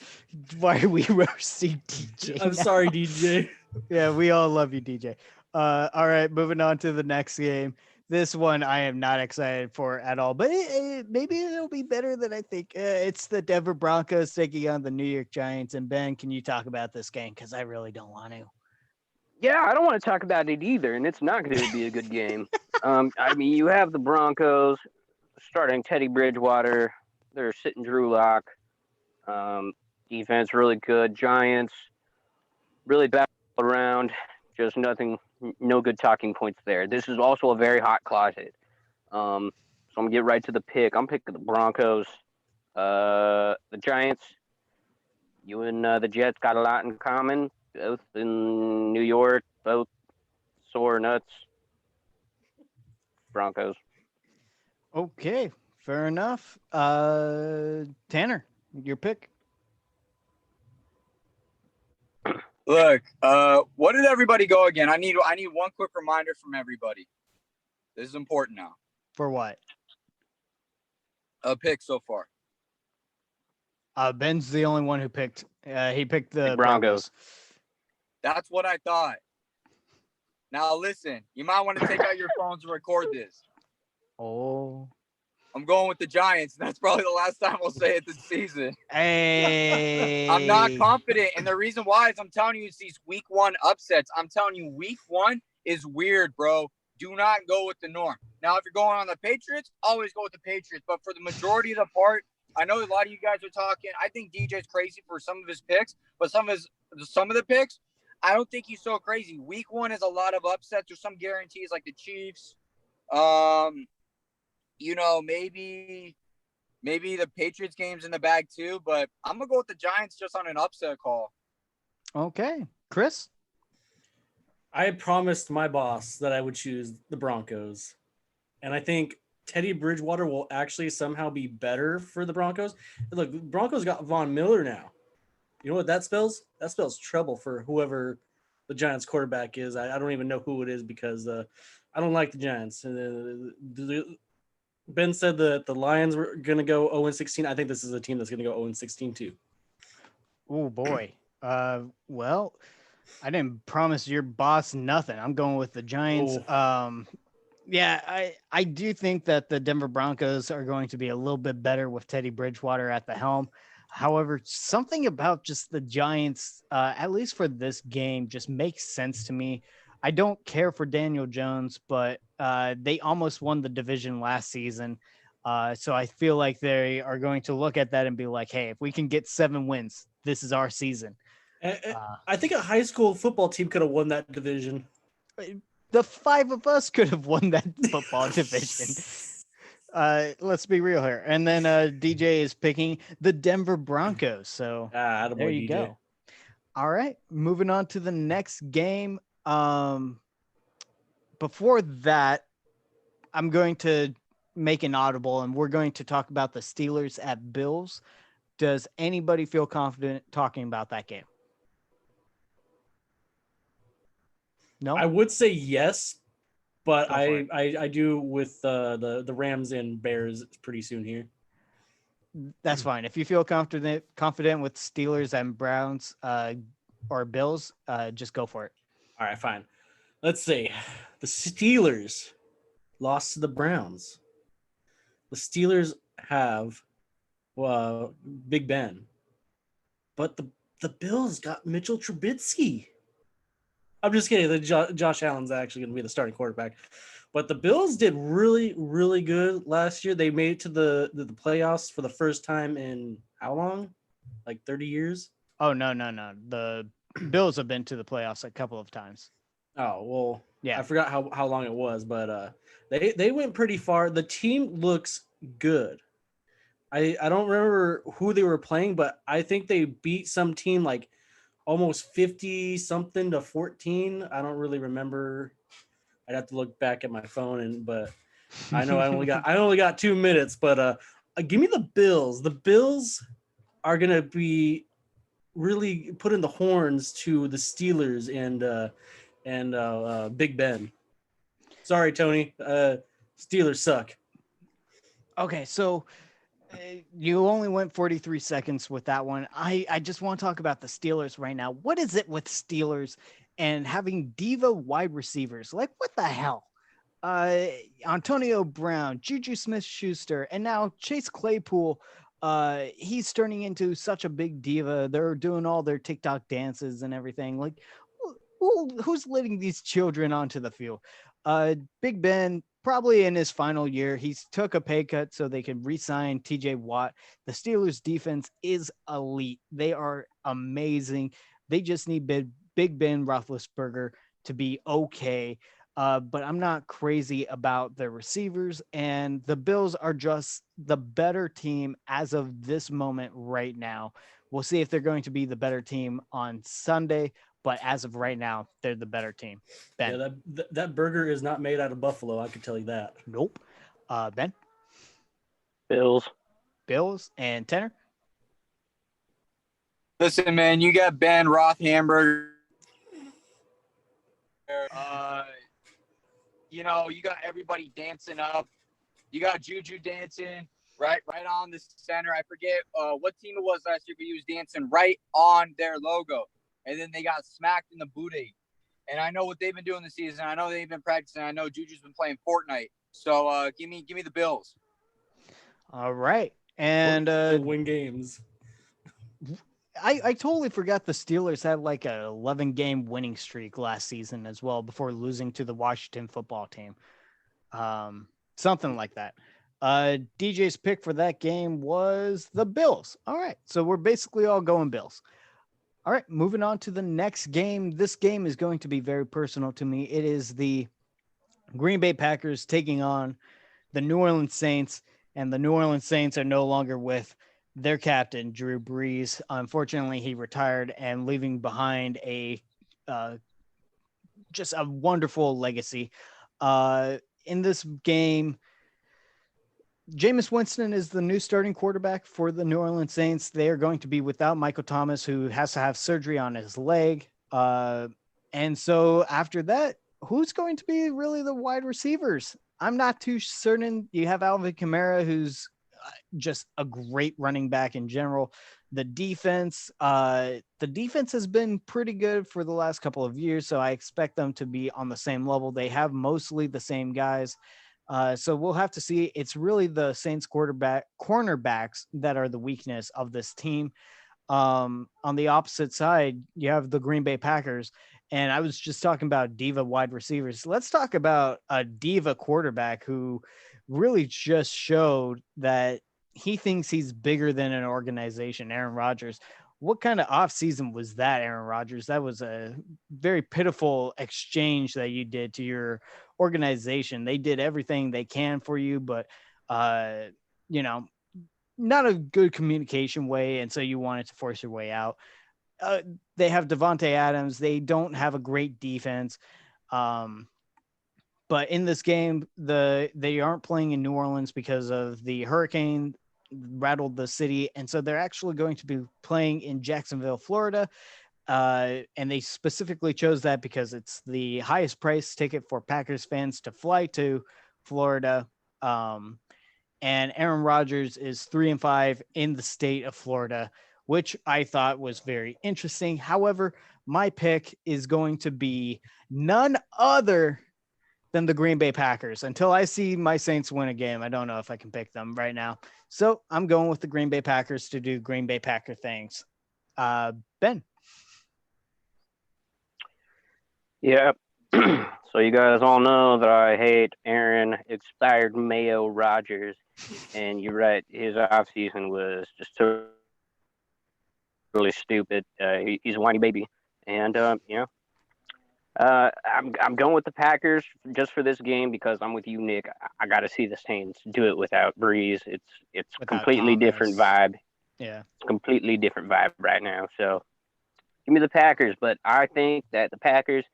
why are we roasting DJ? I'm sorry, DJ. Yeah, we all love you, DJ. All right, moving on to the next game. This one I am not excited for at all, but maybe it'll be better than I think. It's the Denver Broncos taking on the New York Giants. And Ben, can you talk about this game? Because I really don't want to. Yeah, I don't want to talk about it either, and it's not going to be a good game. You have the Broncos starting Teddy Bridgewater. They're sitting Drew Lock. Defense really good. Giants really bad around. Just nothing, no good talking points there. This is also a very hot closet. So I'm going to get right to the pick. I'm picking the Broncos. The Giants, you and the Jets got a lot in common. Both in New York, both sore nuts. Broncos. Okay, fair enough. Tanner, your pick. Look, what did everybody go again? I need one quick reminder from everybody. This is important now. For what? A pick so far. Ben's the only one who picked. He picked the Broncos. That's what I thought. Now listen, you might want to take out your phones and record this. Oh. I'm going with the Giants. That's probably the last time we'll say it this season. Hey. I'm not confident. And the reason why is I'm telling you it's these week 1 upsets. I'm telling you week 1 is weird, bro. Do not go with the norm. Now, if you're going on the Patriots, always go with the Patriots. But for the majority of the part, I know a lot of you guys are talking. I think DJ's crazy for some of his picks, but some of the picks, I don't think he's so crazy. Week 1 is a lot of upsets or some guarantees like the Chiefs. Maybe the Patriots game's in the bag too, but I'm gonna go with the Giants just on an upset call. Okay, Chris. I promised my boss that I would choose the Broncos, and I think Teddy Bridgewater will actually somehow be better for the Broncos. Look, Broncos got Von Miller now. You know what that spells? That spells trouble for whoever the Giants quarterback is. I don't even know who it is because I don't like the Giants. Ben said that the Lions were going to go 0-16. I think this is a team that's going to go 0-16 too. Oh boy. Well, I didn't promise your boss nothing. I'm going with the Giants. Yeah, I do think that the Denver Broncos are going to be a little bit better with Teddy Bridgewater at the helm. However, something about just the Giants, at least for this game, just makes sense to me. I don't care for Daniel Jones, but they almost won the division last season. So I feel like they are going to look at that and be like, hey, if we can get 7 wins, this is our season. I think a high school football team could have won that division. The 5 of us could have won that football division. Let's be real here. And then DJ is picking the Denver Broncos. So there you go. All right, moving on to the next game. Before that, I'm going to make an audible, and we're going to talk about the Steelers at Bills. Does anybody feel confident talking about that game? No, I would say yes, but I do with the Rams and Bears pretty soon here. That's fine. If you feel confident with Steelers and Browns or Bills, just go for it. All right, fine. Let's see. The Steelers lost to the Browns. The Steelers have Big Ben, but the Bills got Mitchell Trubisky. I'm just kidding. Josh Allen's actually going to be the starting quarterback. But the Bills did really, really good last year. They made it to the playoffs for the first time in how long? Like 30 years? Oh, no. The Bills have been to the playoffs a couple of times. Oh, well, yeah. I forgot how long it was, but they went pretty far. The team looks good. I don't remember who they were playing, but I think they beat some team like almost 50-something to 14. I don't really remember. I'd have to look back at my phone, but I know I only got 2 minutes. But give me the Bills. The Bills are gonna be really putting the horns to the Steelers and Big Ben. Sorry, Tony. Steelers suck. Okay, so you only went 43 seconds with that one. I just want to talk about the Steelers right now. What is it with Steelers and having diva wide receivers? Like, what the hell? Antonio Brown, Juju Smith-Schuster, and now Chase Claypool. He's turning into such a big diva. They're doing all their TikTok dances and everything. Like, who's letting these children onto the field? Big Ben, probably in his final year, he's took a pay cut so they can re-sign TJ Watt. The Steelers defense is elite. They are amazing. They just need Big Ben Roethlisberger to be okay. But I'm not crazy about their receivers, and the Bills are just the better team as of this moment right now. We'll see if they're going to be the better team on Sunday, but as of right now, they're the better team. Ben. Yeah, that burger is not made out of buffalo. I can tell you that. Nope. Ben. Bills and Tanner. Listen, man, you got Ben Roth hamburger. You got everybody dancing up. You got Juju dancing right on the center. I forget what team it was last year, but he was dancing right on their logo. And then they got smacked in the booty. And I know what they've been doing this season. I know they've been practicing. I know Juju's been playing Fortnite. So give me the Bills. All right. And win games. I totally forgot the Steelers had like a 11-game winning streak last season as well before losing to the Washington football team. Something like that. DJ's pick for that game was the Bills. All right. So we're basically all going Bills. All right. Moving on to the next game. This game is going to be very personal to me. It is the Green Bay Packers taking on the New Orleans Saints, and the New Orleans Saints are no longer with their captain, Drew Brees. Unfortunately, he retired and leaving behind a just a wonderful legacy. In this game, Jameis Winston is the new starting quarterback for the New Orleans Saints. They are going to be without Michael Thomas, who has to have surgery on his leg. And so after that, who's going to be really the wide receivers? I'm not too certain. You have Alvin Kamara, who's just a great running back in general. The defense has been pretty good for the last couple of years, so I expect them to be on the same level. They have mostly the same guys. So we'll have to see. It's really the Saints cornerbacks that are the weakness of this team. On the opposite side, you have the Green Bay Packers. And I was just talking about diva wide receivers. Let's talk about a diva quarterback who really just showed that he thinks he's bigger than an organization, Aaron Rodgers. What kind of offseason was that, Aaron Rodgers? That was a very pitiful exchange that you did to your organization. They did everything they can for you, but, not a good communication way. And so you wanted to force your way out. They have Devontae Adams. They don't have a great defense. But in this game, they aren't playing in New Orleans because of the hurricane rattled the city. And so they're actually going to be playing in Jacksonville, Florida. And they specifically chose that because it's the highest price ticket for Packers fans to fly to Florida. And Aaron Rodgers is 3-5 in the state of Florida, which I thought was very interesting. However, my pick is going to be none other than the Green Bay Packers. Until I see my Saints win a game, I don't know if I can pick them right now. So I'm going with the Green Bay Packers to do Green Bay Packer things. Ben. Yeah. So you guys all know that I hate Aaron expired Mayo Rodgers. And you're right. His offseason was just really stupid. He's a whiny baby. And, I'm going with the Packers just for this game because I'm with you, Nick. I got to see the Saints do it without Breeze. It's Without completely Thomas. different vibe. Yeah. It's completely different vibe right now. So give me the Packers. But I think that the Packers,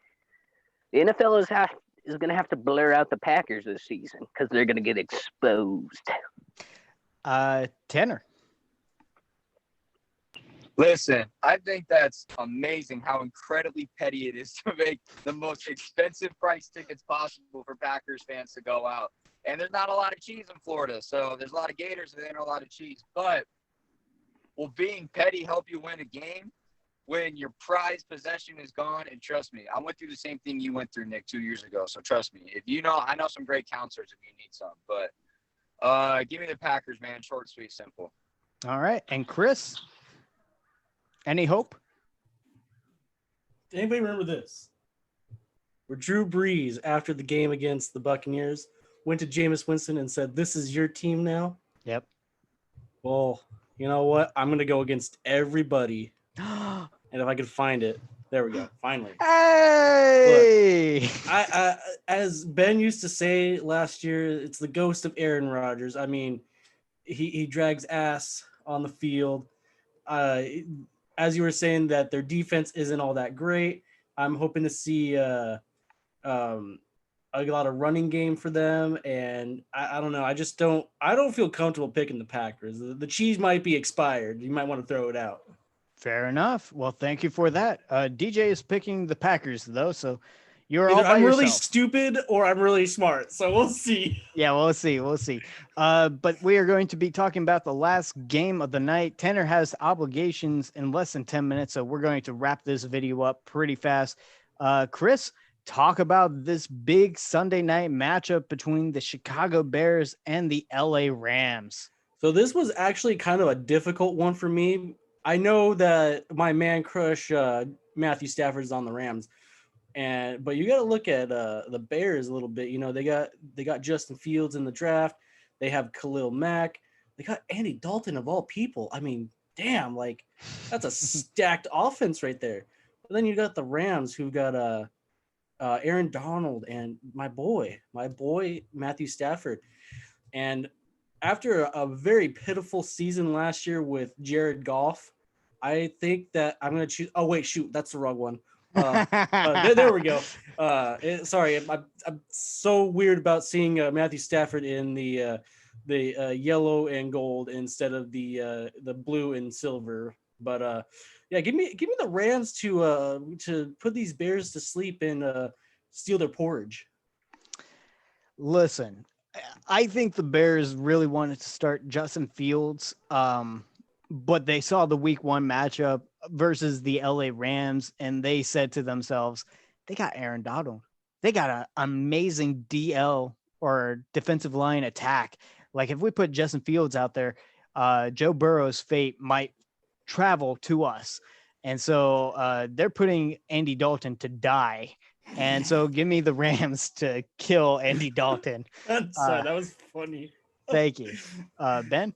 the NFL is going to have to blur out the Packers this season because they're going to get exposed. Tanner. Listen, I think that's amazing how incredibly petty it is to make the most expensive price tickets possible for Packers fans to go out. And there's not a lot of cheese in Florida, so there's a lot of Gators and there ain't a lot of cheese. But will being petty help you win a game when your prized possession is gone? And trust me, I went through the same thing you went through, Nick, 2 years ago. So trust me, I know some great counselors if you need some. But give me the Packers, man. Short, sweet, simple. All right. And Chris? Any hope? Anybody remember this? Where Drew Brees, after the game against the Buccaneers, went to Jameis Winston and said, "This is your team now." Yep. Well, you know what? I'm going to go against everybody. And if I could find it, there we go. Finally. Hey! Look, I as Ben used to say last year, it's the ghost of Aaron Rodgers. I mean, he drags ass on the field. As you were saying, that their defense isn't all that great. I'm hoping to see a lot of running game for them, and I don't know. I don't feel comfortable picking the Packers. The cheese might be expired. You might want to throw it out. Fair enough. Well, thank you for that. DJ is picking the Packers, though, so you're Either all by I'm really yourself. stupid or I'm really smart, so we'll see. Yeah, we'll see. But we are going to be talking about the last game of the night. Tanner has obligations in less than 10 minutes, so we're going to wrap this video up pretty fast. Chris, talk about this big Sunday night matchup between the Chicago Bears and the LA Rams. So this was actually kind of a difficult one for me. I know that my man crush Matthew Stafford is on the Rams, but you got to look at the Bears a little bit. You know, they got Justin Fields in the draft. They have Khalil Mack. They got Andy Dalton of all people. I mean, damn, like that's a stacked offense right there. But then you got the Rams who got Aaron Donald and my boy Matthew Stafford. And after a very pitiful season last year with Jared Goff, I think that I'm going to choose. Oh, wait, shoot. That's the wrong one. There we go. Sorry, I'm so weird about seeing Matthew Stafford in the yellow and gold instead of the blue and silver. But yeah, give me the Rams to put these Bears to sleep and steal their porridge. Listen, I think the Bears really wanted to start Justin Fields, but they saw the week 1 matchup versus the LA Rams, and they said to themselves, they got Aaron Donald. They got an amazing DL or defensive line attack. Like if we put Justin Fields out there, Joe Burrow's fate might travel to us. And so they're putting Andy Dalton to die. And so give me the Rams to kill Andy Dalton. That was funny. Thank you. Ben?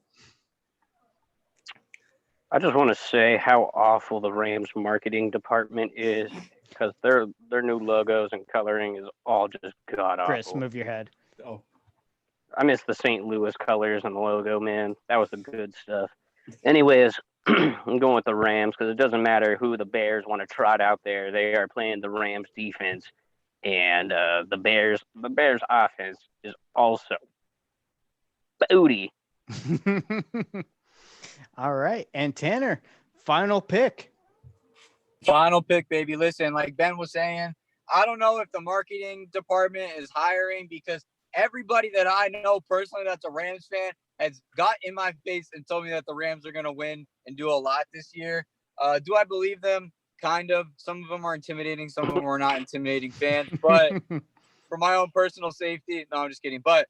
I just want to say how awful the Rams marketing department is, because their new logos and coloring is all just god awful. Chris, move your head. Oh, I miss the St. Louis colors and the logo, man. That was the good stuff. Anyways, I'm going with the Rams because it doesn't matter who the Bears want to trot out there. They are playing the Rams defense, and the Bears offense is also booty. All right. And Tanner, final pick. Final pick, baby. Listen, like Ben was saying, I don't know if the marketing department is hiring because everybody that I know personally that's a Rams fan has got in my face and told me that the Rams are going to win and do a lot this year. Do I believe them? Kind of. Some of them are intimidating. Some of them are not intimidating fans. But for my own personal safety, no, I'm just kidding. But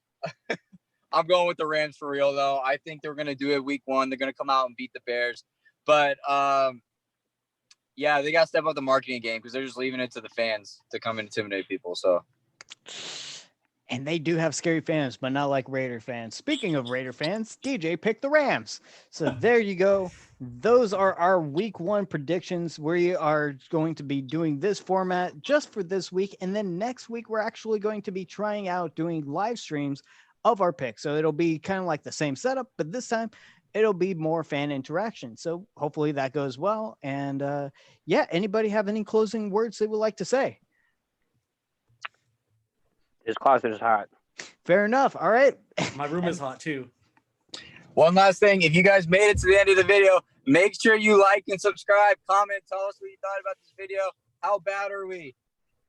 I'm going with the Rams for real, though. I think they're going to do it week 1. They're going to come out and beat the Bears. But, yeah, they got to step up the marketing game because they're just leaving it to the fans to come and intimidate people. So, and they do have scary fans, but not like Raider fans. Speaking of Raider fans, DJ picked the Rams. So there you go. Those are our week 1 predictions. We are going to be doing this format just for this week. And then next week, we're actually going to be trying out doing live streams of our picks. So it'll be kind of like the same setup, but this time it'll be more fan interaction. So hopefully that goes well. And yeah, anybody have any closing words they would like to say? This closet is hot. Fair enough. All right. my room is hot too. one last thing. If you guys made it to the end of the video, make sure you like and subscribe, comment, tell us what you thought about this video. How bad are we?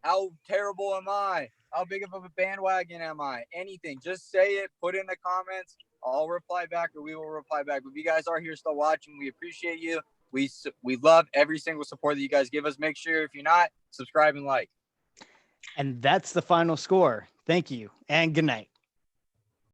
How terrible am I? How big of a bandwagon am I? Anything. Just say it. Put in the comments. I'll reply back or we will reply back. But if you guys are here still watching, we appreciate you. We love every single support that you guys give us. Make sure if you're not, subscribe and like. And that's the final score. Thank you and good night.